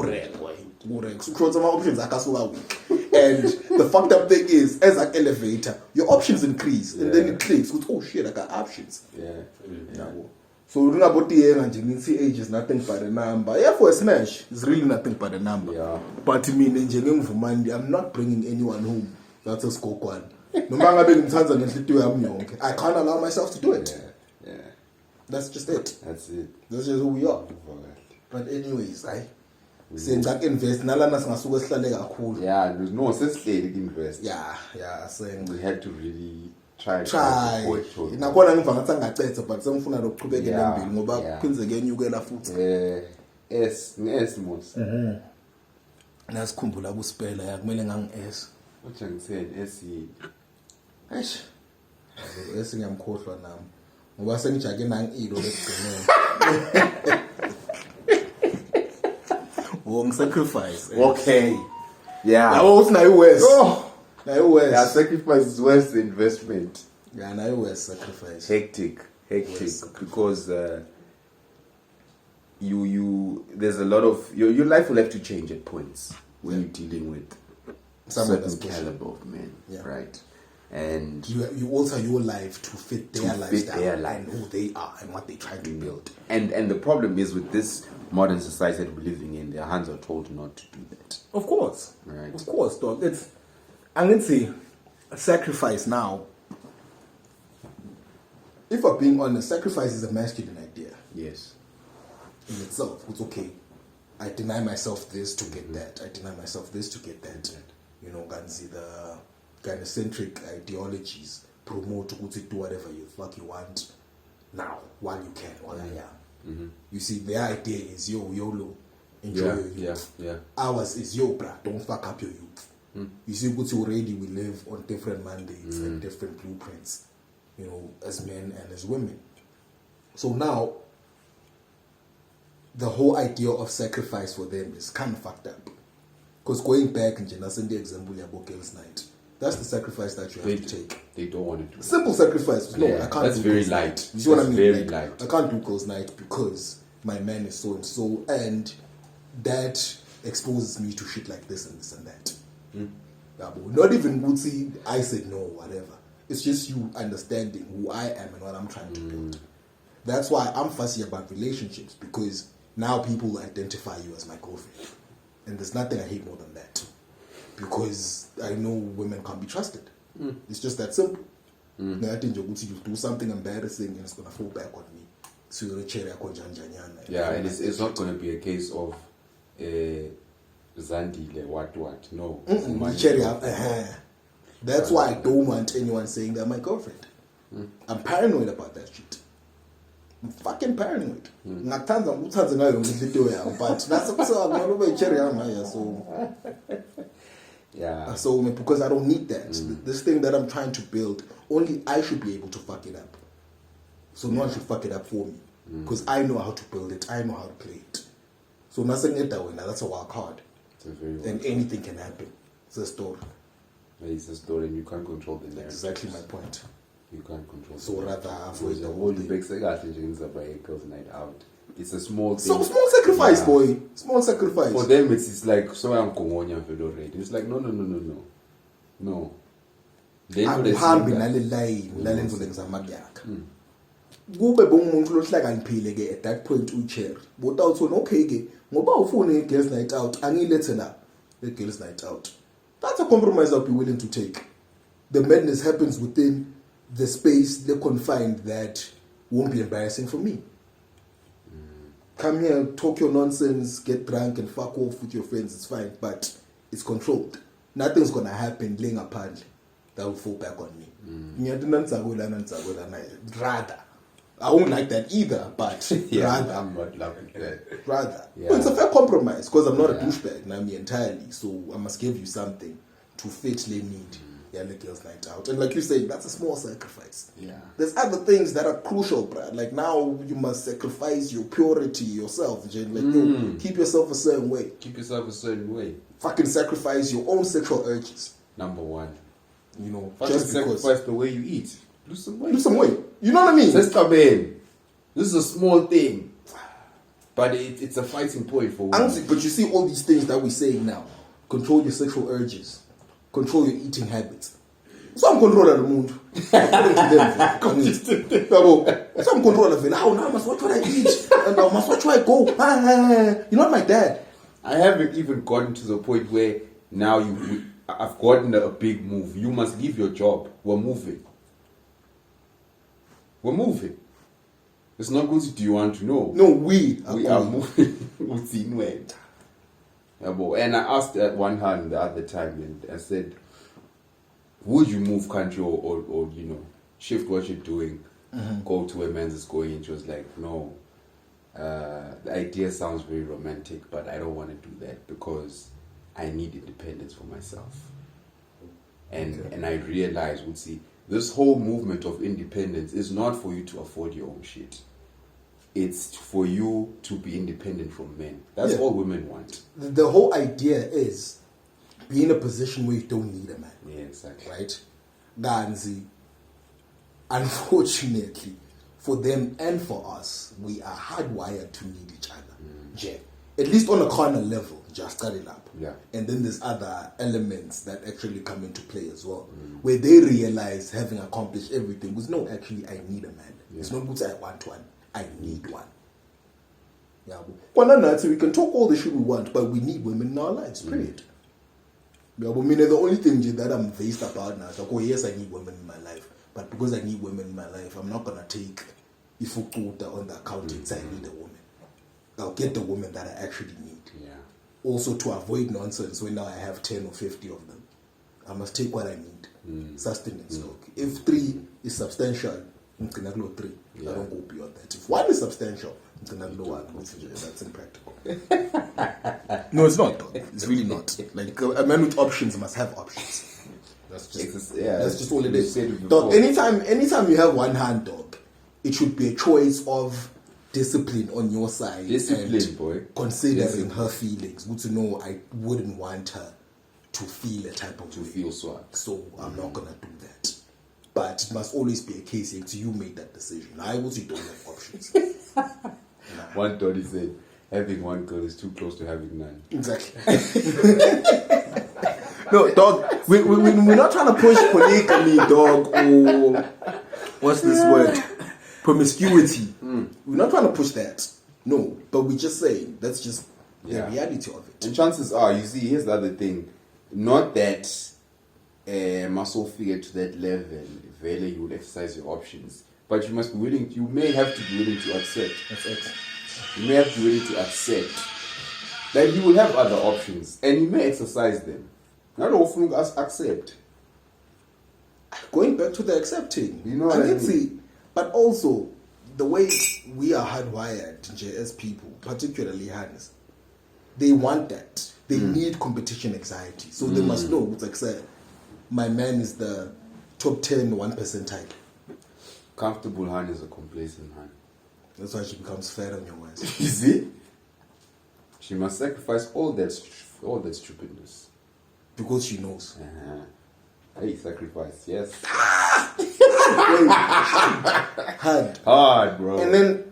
rare boy. Some options are weak. And the fucked up thing is, as an elevator, your options increase, and then it clicks. Oh shit, I got options. So we about the year and you age is nothing but a number. Yeah, for a smash, it's really nothing but a number. But to me, I'm not bringing anyone home. That's a skokwana. No matter being Tanzania, I can't allow myself to do it. That's just it. That's it. That's just who we are. But anyways, saying that invest, there's no sense to invest. Saying we had to really try. Nakhona ngivangathi angacetha but sengifuna lokuqhubekela embili ngoba kuphindze kenyukela futhi. Yes most. Nasikhumbula kuspela yakumele ngangi-S. What you said SE. Eish. S ngiyamkhohlwa nami. Ngoba sengijake nangi-ilo lekugcinela. Wong sacrifice. Okay. Yeah. Now unayo West. Nayo West. Yeah, sacrifice is worse than investment. Yeah, nayo West sacrifice. Hectic because you there's a lot of your life will have to change at points when you're dealing with certain caliber of men, right? And you alter your life to fit their lifestyle and who they are and what they try to build. And the problem is with this modern society that we're living in, their hands are told not to do that. Of course. Right. Of course, dog. I'm going to say a sacrifice now. If I'm being honest, sacrifice is a masculine idea. Yes. In itself. It's okay. I deny myself this to get that. I deny myself this to get that. You know, Ganzi, the gynocentric ideologies promote to do whatever you fuck you want now, while you can, while I am. You see, their idea is YOLO, enjoy your youth. Ours is bruh, don't fuck up your youth. You see, already we live on different mandates and different blueprints, you know, as men and as women. So now, the whole idea of sacrifice for them is kind of fucked up. Because going back and just the example about girls' night, that's the sacrifice that you have to take. They don't want to do. Simple sacrifice. No, I can't. That's do very girls' light. Night. You see what I mean? Very light. I can't do girls' night because my man is so and so, and that exposes me to shit like this and this and that. Not even would see I said no, whatever. It's just you understanding who I am and what I'm trying to build. That's why I'm fussy about relationships, because now people identify you as my girlfriend. And there's nothing I hate more than that. Because I know women can't be trusted. It's just that simple. I think you do something embarrassing and it's going to fall back on me. So you're a cherry. Yeah, and it's not going to be a case of Zandile, what. No. Cherry. That's why I don't want anyone saying they're my girlfriend. I'm paranoid about that shit. I'm fucking paranoid. But that's so. Yeah. So because I don't need that. This thing that I'm trying to build, only I should be able to fuck it up. So no one should fuck it up for me. Because I know how to build it. I know how to play it. So nothing it that way now. That's a wild card. And anything can happen. It's a story. It's a story and you can't control the narrative. Exactly my point. You can't control so rather avoid the whole whole thing. Girls' night out. It's a small thing. So small sacrifice, boy. Small sacrifice. For them, it's like so. I'm Kongonya already. It's like no. Akuhambi nale line lale ndlela ngizamabyaka. Kube bongumuntu lohlakaniphile ke at that point uCherry. But awuthona okay ke ngoba ufuna i-girls night out angilethe la the girls night out. That's a compromise I'll be willing to take. The madness happens within the space, the confined that won't be embarrassing for me. Come here, talk your nonsense, get drunk and fuck off with your friends, it's fine, but it's controlled. Nothing's gonna happen laying apart that will fall back on me. Rather. I won't like that either, but rather. I'm not loving that. Rather. Well, it's a fair compromise because I'm not a douchebag, Nami, entirely. So I must give you something to fit the need. Yeah, the girls' night out. And like you say, that's a small sacrifice. Yeah. There's other things that are crucial, Brad. Like now you must sacrifice your purity yourself, Jen. Like yo, keep yourself a certain way. Keep yourself a certain way. Fucking sacrifice your own sexual urges. Number one. You know, Fucking just sacrifice because. the way you eat. Lose some weight. Lose some weight. You know what I mean? Let's come in. This is a small thing. But it's a fighting point for women. But you see all these things that we're saying now. Control your sexual urges. Control your eating habits. Some control the mood. Some control of it. Now I must watch what I eat. And I must watch where I go. You're not my dad. I haven't even gotten to the point where now I've gotten a big move. You must leave your job. We're moving. It's not good. Do you want to know? No, we are moving. And I asked at one hand the other time, and I said, would you move country or you know, shift what you're doing, go to where men's is going? And she was like, no, the idea sounds very romantic, but I don't want to do that because I need independence for myself. And I realized, this whole movement of independence is not for you to afford your own shit. It's for you to be independent from men. That's all women want. The whole idea is be in a position where you don't need a man. Yeah, exactly. Right? Ganzi, unfortunately, for them and for us, we are hardwired to need each other. At least on a carnal level, just cut it up. Yeah. And then there's other elements that actually come into play as well, where they realize, having accomplished everything, was no, actually, I need a man. It's not good to I want one. I need one. Yeah. We can talk all the shit we want, but we need women in our lives, period. Yeah, but the only thing that I'm faced about now is like, oh yes, I need women in my life. But because I need women in my life, I'm not gonna take ifukuta on the account it's I need a woman. I'll get the woman that I actually need. Yeah. Also to avoid nonsense when now I have 10 or 50 of them. I must take what I need. Sustenance. If 3 is substantial, I'm gonna go 3. I don't go beyond that. If 1 is substantial, I'm gonna go 1. That's impractical. No, it's not. It's really not. Like a man with options must have options. That's just all it is. Dog, anytime you have one hand, dog, it should be a choice of discipline on your side. Discipline, boy. Considering her feelings. Good to know I wouldn't want her to feel a type of to feel swag. So I'm not gonna do that. But it must always be a case if you made that decision. I also don't have options. One daddy said, having one girl is too close to having none. Exactly. No, dog. We're not trying to push polygamy, dog, or what's this word? Promiscuity. We're not trying to push that. No, but we're just saying that's just the reality of it. And chances are, you see, here's the other thing. Not that muscle figure to that level, really, you will exercise your options. But you must be willing, you may have to be willing to accept. That's it. You may have to be willing to accept that you will have other options and you may exercise them. Not often accept. Going back to the accepting. You know what I mean? See, but also, the way we are hardwired as people, particularly Hannes, they want that. They need competition anxiety. So they must know, it's like, say, my man is the top 10 1% type. Comfortable hand is a complacent hand. That's why she becomes fat on your waist. You see? She must sacrifice all that stupidness. Because she knows. Hey, sacrifice, yes. Hard, bro. And then,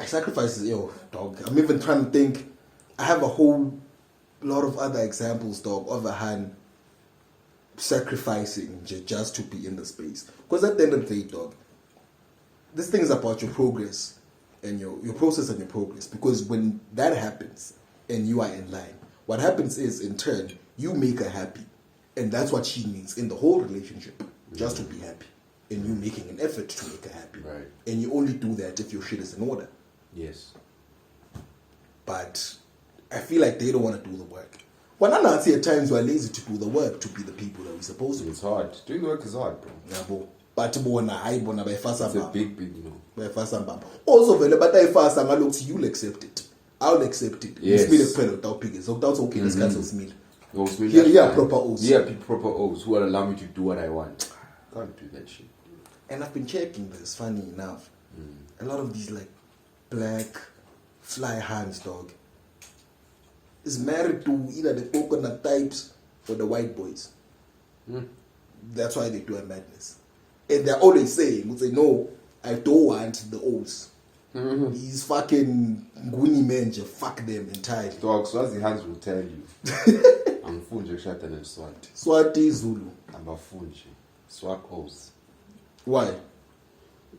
sacrifices, dog. I'm even trying to think. I have a whole lot of other examples, dog, of a hand sacrificing just to be in the space. Because at the end of the day, dog, this thing is about your progress and your process and your progress. Because when that happens and you are in line, what happens is, in turn, you make her happy. And that's what she needs in the whole relationship, just to be happy. And you making an effort to make her happy. Right. And you only do that if your shit is in order. Yes. But I feel like they don't want to do the work. Well, I see at times we're lazy to do the work to be the people that we're supposed to be. It's hard. Doing the work is hard, bro. Yeah, but it's a big no. Also, but you'll accept it. I'll accept it. Yes. Without okay, this guy's smell. Proper oaths. Yeah, proper oaths who will allow me to do what I want. Can't do that shit. And I've been checking this, funny enough. A lot of these like black fly hands, dog, is married to either the coconut types or the white boys. That's why they do a madness. And they're always saying, no, I don't want the oaths. These fucking Nguni men, fuck them entirely. Dog, Swazi hands will tell you. I'm Funje Shatan and Swati. Swati Zulu. I'm a Funje. Swag oaths. Why?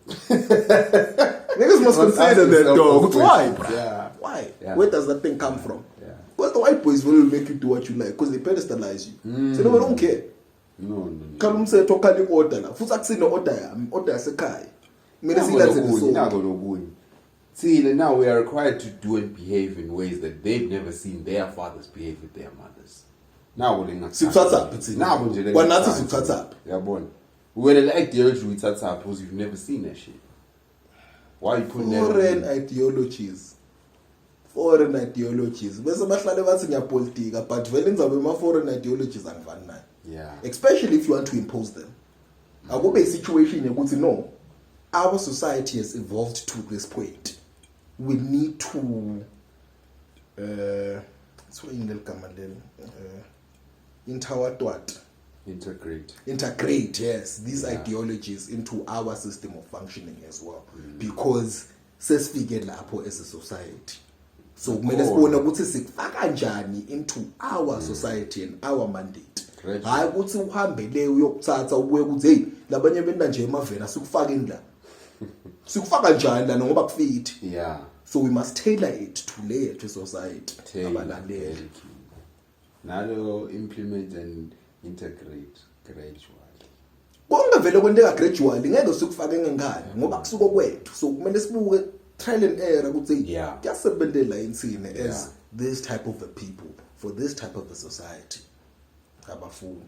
Niggas must consider that, dog. Why? Yeah. Why? Yeah. Where does that thing come from? Yeah. Because the white boys will make you do what you like because they pedestalize you. So they don't care. No. Kalum say tokali order la. Futhi akusino order yami, order yasekhaya. Mina silathele See, now we are required to do and behave in ways that they've never seen their fathers behave with their mothers. Now we're not. We were the ideology we touch up because you've never seen that shit. Why are you putting that foreign ideologies? Foreign ideologies. Bese bahlale bathi ngiyapolitika, but vele ngizabe ma foreign ideologies angivani nayo. Yeah. Especially if you want to impose them. Akube a situation yokuthi no, our society has evolved to this point. We need to integrate, yes, these ideologies into our system of functioning as well. Because sesifike lapho as a society. So kumele sibone ukuthi sikufaka kanjani into our society and our mandate. Hayi ukuthi uhambe le uyokuthatha ubuye ukuthi hey labanye benda nje emaveni asikufaka indla. Sikufaka njani la ngoba kufit. Yeah. So we must tailor it to layer to society. Abalaleli. Nalo implement and integrate gradually. Konke vele kwenteka gradually ngeke sikufake ngengane ngoba kusuka kwethu. So kumele sibuke trial and error ukuthi kuyasebenzela insini as this type of a people for this type of a society. Abafuni.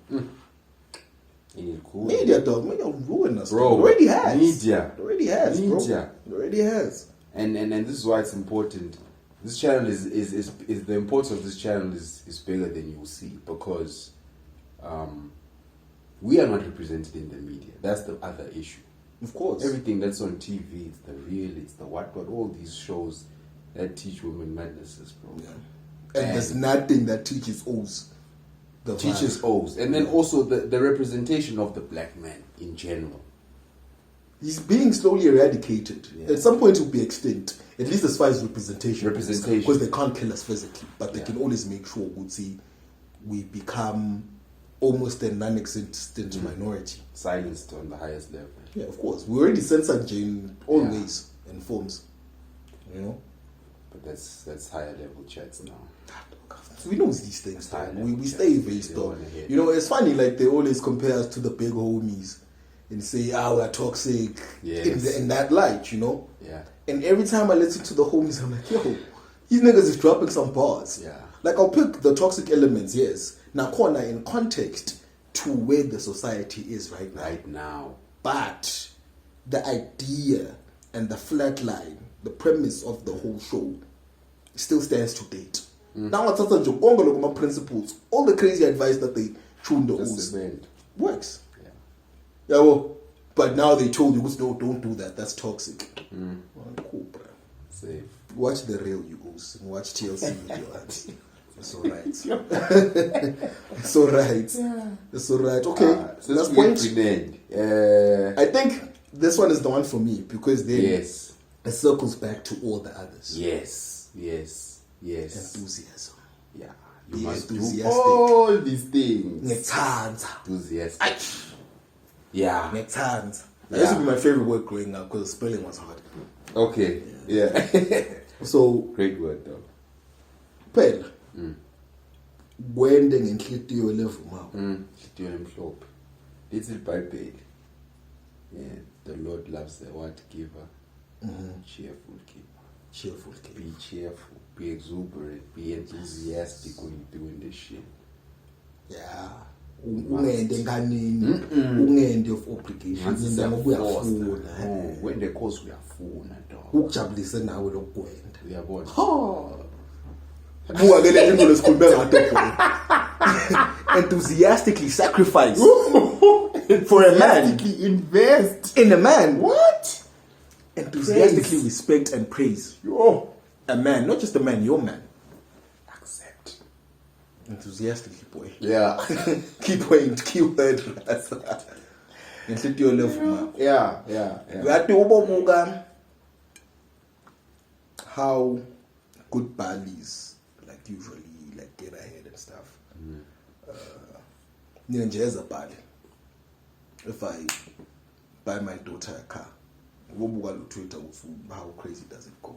Media dog, media ruin us. Bro, it already has. Media. It already has, media. Bro. It already has. And this is why it's important. This channel is the importance of this channel is bigger than you see because we are not represented in the media. That's the other issue. Of course. Everything that's on TV, it's the real, it's the what, but all these shows that teach women madnesses, bro. Yeah. And there's nothing that teaches O's. Teaches O's. And then also the representation of the black man in general. He's being slowly eradicated. At some point, he'll be extinct. At least as far as representation. Because they can't kill us physically, but they can always make sure we become almost a non-existent minority. Silenced on the highest level. Yeah, of course. We already censored Jane in all ways and forms. You know? But that's higher level chats now. We know these things. We stay based on. You know, it's funny, like they always compare us to the big homies and say, we're toxic in that light, you know? Yeah. And every time I listen to the homies, I'm like, yo, these niggas is dropping some bars. Yeah. Like, I'll pick the toxic elements, yes. Now, corner in context to where the society is right now. Right now. But the idea and the flat line, the premise of the whole show still stands to date. Now, what's my principles, all the crazy advice that they tuned the host works. Yeah, well, but now they told you, don't do that. That's toxic. Well, cool, bro. Safe. Watch the real you goes and watch TLC with your auntie. It's alright. It's alright. Yeah. It's alright. Okay. So that's point. I think this one is the one for me because then it circles back to all the others. Yes. Enthusiasm. Yeah. You must do all these things. Enthusiastic. Yeah. That used to be my favorite word growing up because spelling was hard. Okay. Yeah. So great word though. Phela. Gwende ngenhlitiyo levuma. Inhlitiyo emhlophe. Little Bible. Yeah, the Lord loves the word giver. Cheerful keeper. Be cheerful. Be exuberant. Be enthusiastic when you're doing this shit. Yeah. Ungende enkanini. Ungende of obligation. When the cause uyafuna dog. Ukujabulise nawe lokugwenda. Uyabona. Enthusiastically sacrifice for a man. Invest in a man. What? Enthusiastically respect and praise a man, not just a man, your man. Accept. Enthusiastically, boy. Yeah. Keyword. Inhlitiyo levuma. Yeah. We have to overlook how good Balis usually get ahead and stuff. As a Bali, if I buy my daughter a car, Twitter, how crazy does it go?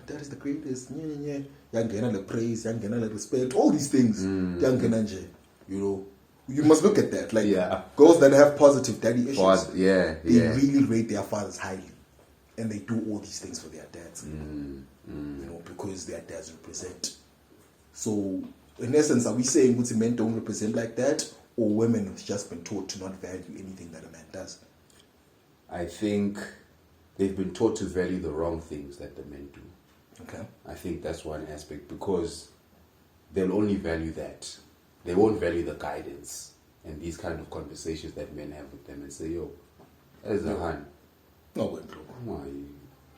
That is the greatest. Yangena the praise, yangena the respect, all these things. You know, you must look at that. Like girls that have positive daddy issues, they really rate their fathers highly, and they do all these things for their dads. You know, because their dads represent. So, in essence, are we saying that men don't represent like that, or women have just been taught to not value anything that a man does? I think they've been taught to value the wrong things that the men do. Okay. I think that's one aspect because they'll only value that. They won't value the guidance and these kind of conversations that men have with them and say, yo, as a hand. No, why are you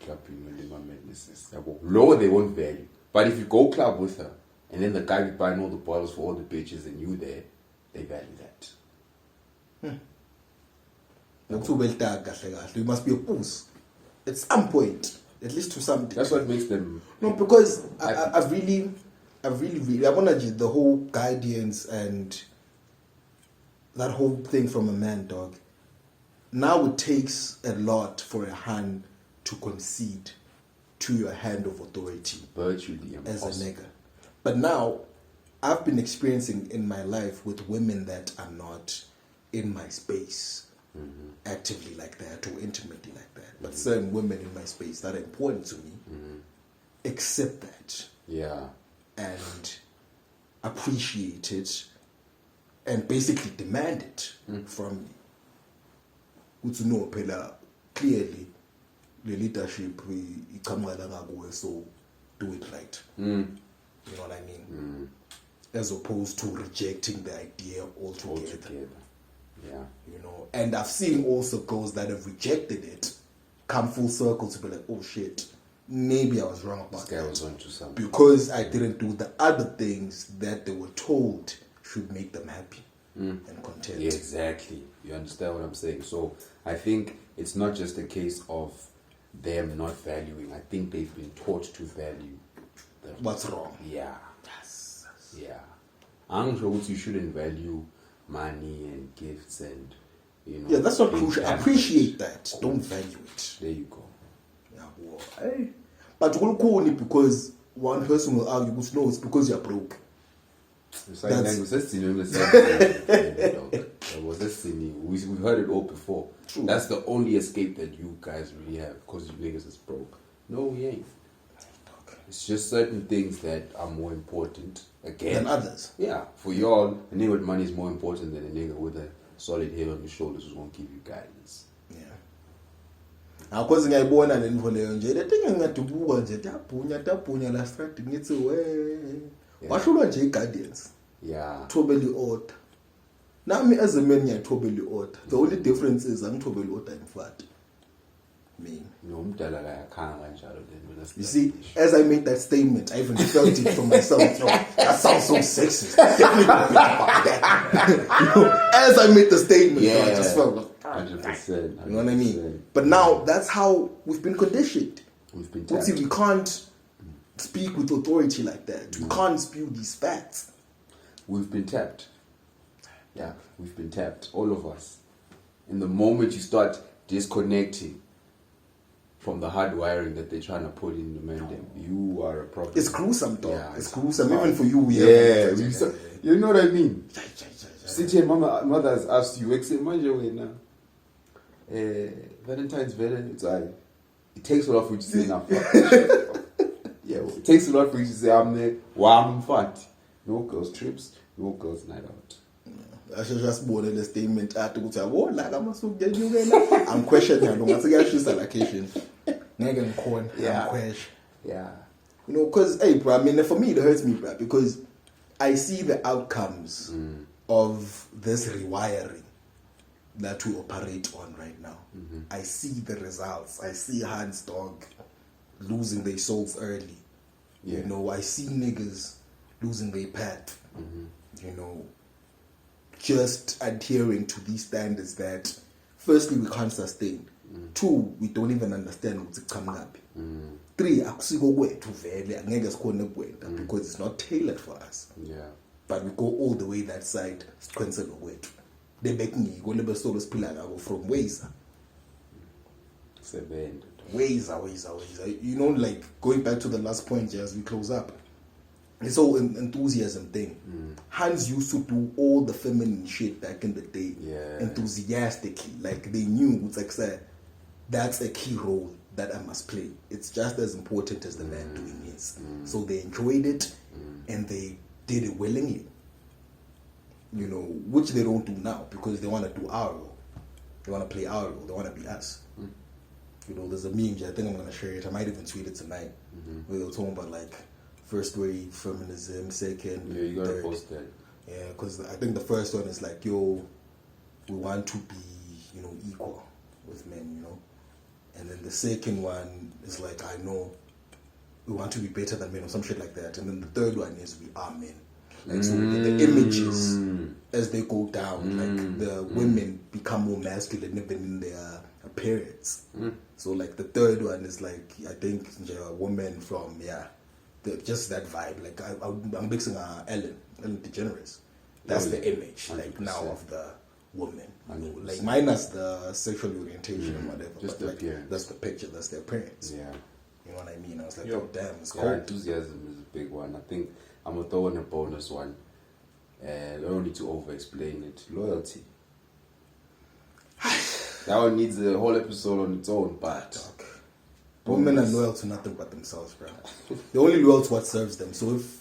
clapping when my madnesses? Lower they won't value. But if you go club with her, and then the guy be buying all the bottles for all the bitches and you there, they value that. You must be a puss. At some point, at least to some degree. That's what makes them... No, because I really want to the whole guidance and that whole thing from a man, dog. Now it takes a lot for a hand to concede to your hand of authority. Virtually impossible. As a nigga. But now, I've been experiencing in my life with women that are not in my space actively like that or intimately like that. But certain women in my space that are important to me accept that. Yeah. And appreciate it and basically demand it from me. To know, clearly, the leadership, so do it right. You know what I mean? As opposed to rejecting the idea altogether. Yeah. You know, and I've seen also girls that have rejected it come full circle to be like, oh shit, maybe I was wrong about that. Was onto something. Because I didn't do the other things that they were told should make them happy. and content. Yeah, exactly. You understand what I'm saying? So I think it's not just a case of them not valuing. I think they've been taught to value What's wrong? Yeah. Yes. Yeah. I'm sure you shouldn't value money and gifts and Yeah, that's not crucial. Appreciate that. Don't value it. There you go. Yeah, well, hey. But only because one person will argue, no, it's because you're broke. We've heard it all before. True. That's the only escape that you guys really have because you niggas is broke. No, we ain't. It's just certain things that are more important than others. Yeah, for y'all, a nigga with money is more important than a nigga with a solid head on his shoulders who's gonna give you guidance. Yeah. Now, because ngiyayibona le nto leyo nje le thing ngiyadubula nje tapunya la strat ngithi we washulwa nje guidance. Yeah. Thobeli order. Nami as a man ngiyayithobeli order. The only difference is angithobeli order imfati. Me. You see, as I made that statement, I even felt it from myself. That sounds so sexist. As I made the statement, I just felt like 100%. you know what I mean? But now that's how we've been conditioned. We've been tapped. We can't speak with authority like that. We can't spew these facts. We've been tapped. Yeah, we've been tapped. All of us. In the moment you start disconnecting from the hard wiring that they're trying to put in the man, you are a problem. It's gruesome, dog. Yeah, it's gruesome. Even for you, you know what I mean? Sit here, mother has asked you, now. Valentine's it's like, it takes a lot for you to say now. Yeah, it takes a lot for you to say, I'm there, I'm fat. No girls' trips, no girls' night out. I should just born in the statement like I'm questioning her. I'm allocation. Yeah. You know, because hey, bro, I mean, for me, it hurts me, bro, because I see the outcomes of this rewiring that we operate on right now. Mm-hmm. I see the results. I see Hans dog losing their souls early. Yeah. You know, I see niggas losing their path. Mm-hmm. You know, just adhering to these standards that, firstly, we can't sustain. 2, we don't even understand what's coming up. 3, because it's not tailored for us. Yeah. But we go all the way that side. They make me go from Wazer. Wazer. You know, like going back to the last point as we close up. It's all an enthusiasm thing. Hans used to do all the feminine shit back in the day, enthusiastically. Like they knew, it's like say, that's a key role that I must play. It's just as important as the man doing his. So they enjoyed it and they did it willingly. You know, which they don't do now because they want to do our role. They want to play our role. They want to be us. You know, there's a meme, I think I'm going to share it. I might even tweet it tonight. Where they were talking about like, first wave feminism, second, you gotta third. post that. Yeah, because I think the first one is like, yo, we want to be, you know, equal with men, you know. And then the second one is like, I know we want to be better than men or some shit like that. And then the third one is we are men. Like so the images as they go down, like the women become more masculine even in their appearance. So like the third one is like, I think a woman from just that vibe. Like I'm mixing Ellen DeGeneres. That's the image, 100%. like now of the woman. 100%. Like minus the sexual orientation and whatever. Just but the like, appearance. that's the picture. That's the appearance. Yeah. You know what I mean? I was like, oh damn, it's cold. Enthusiasm is a big one. I think I'm gonna throw in a bonus one. I don't need to over-explain it. Loyalty. That one needs a whole episode on its own, but women are loyal to nothing but themselves, bro. They're only loyal to what serves them. So if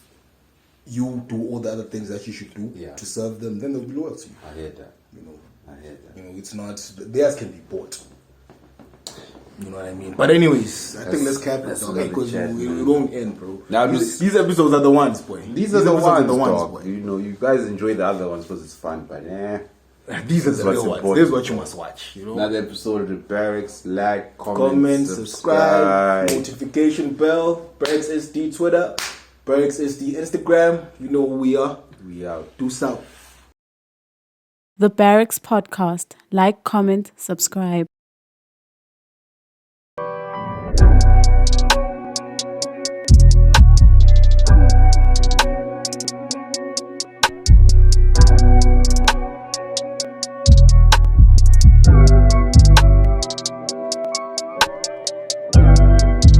you do all the other things that you should do to serve them, then they'll be loyal to you. I hear that. You know, I hear that. You know, it's not theirs can be bought. You know what I mean? But anyways, I think let's cap it, dog, because we don't end, bro. Now, these episodes are the ones, boy. These are the ones, boy. You know, you guys enjoy the other ones because it's fun, but these are the real ones. This is what you must watch. You know, another episode of the Barracks. Like, comment, subscribe, notification bell. Barracks SD Twitter, Barracks SD Instagram. You know who we are. We out. Do south. The Barracks Podcast. Like, comment, subscribe.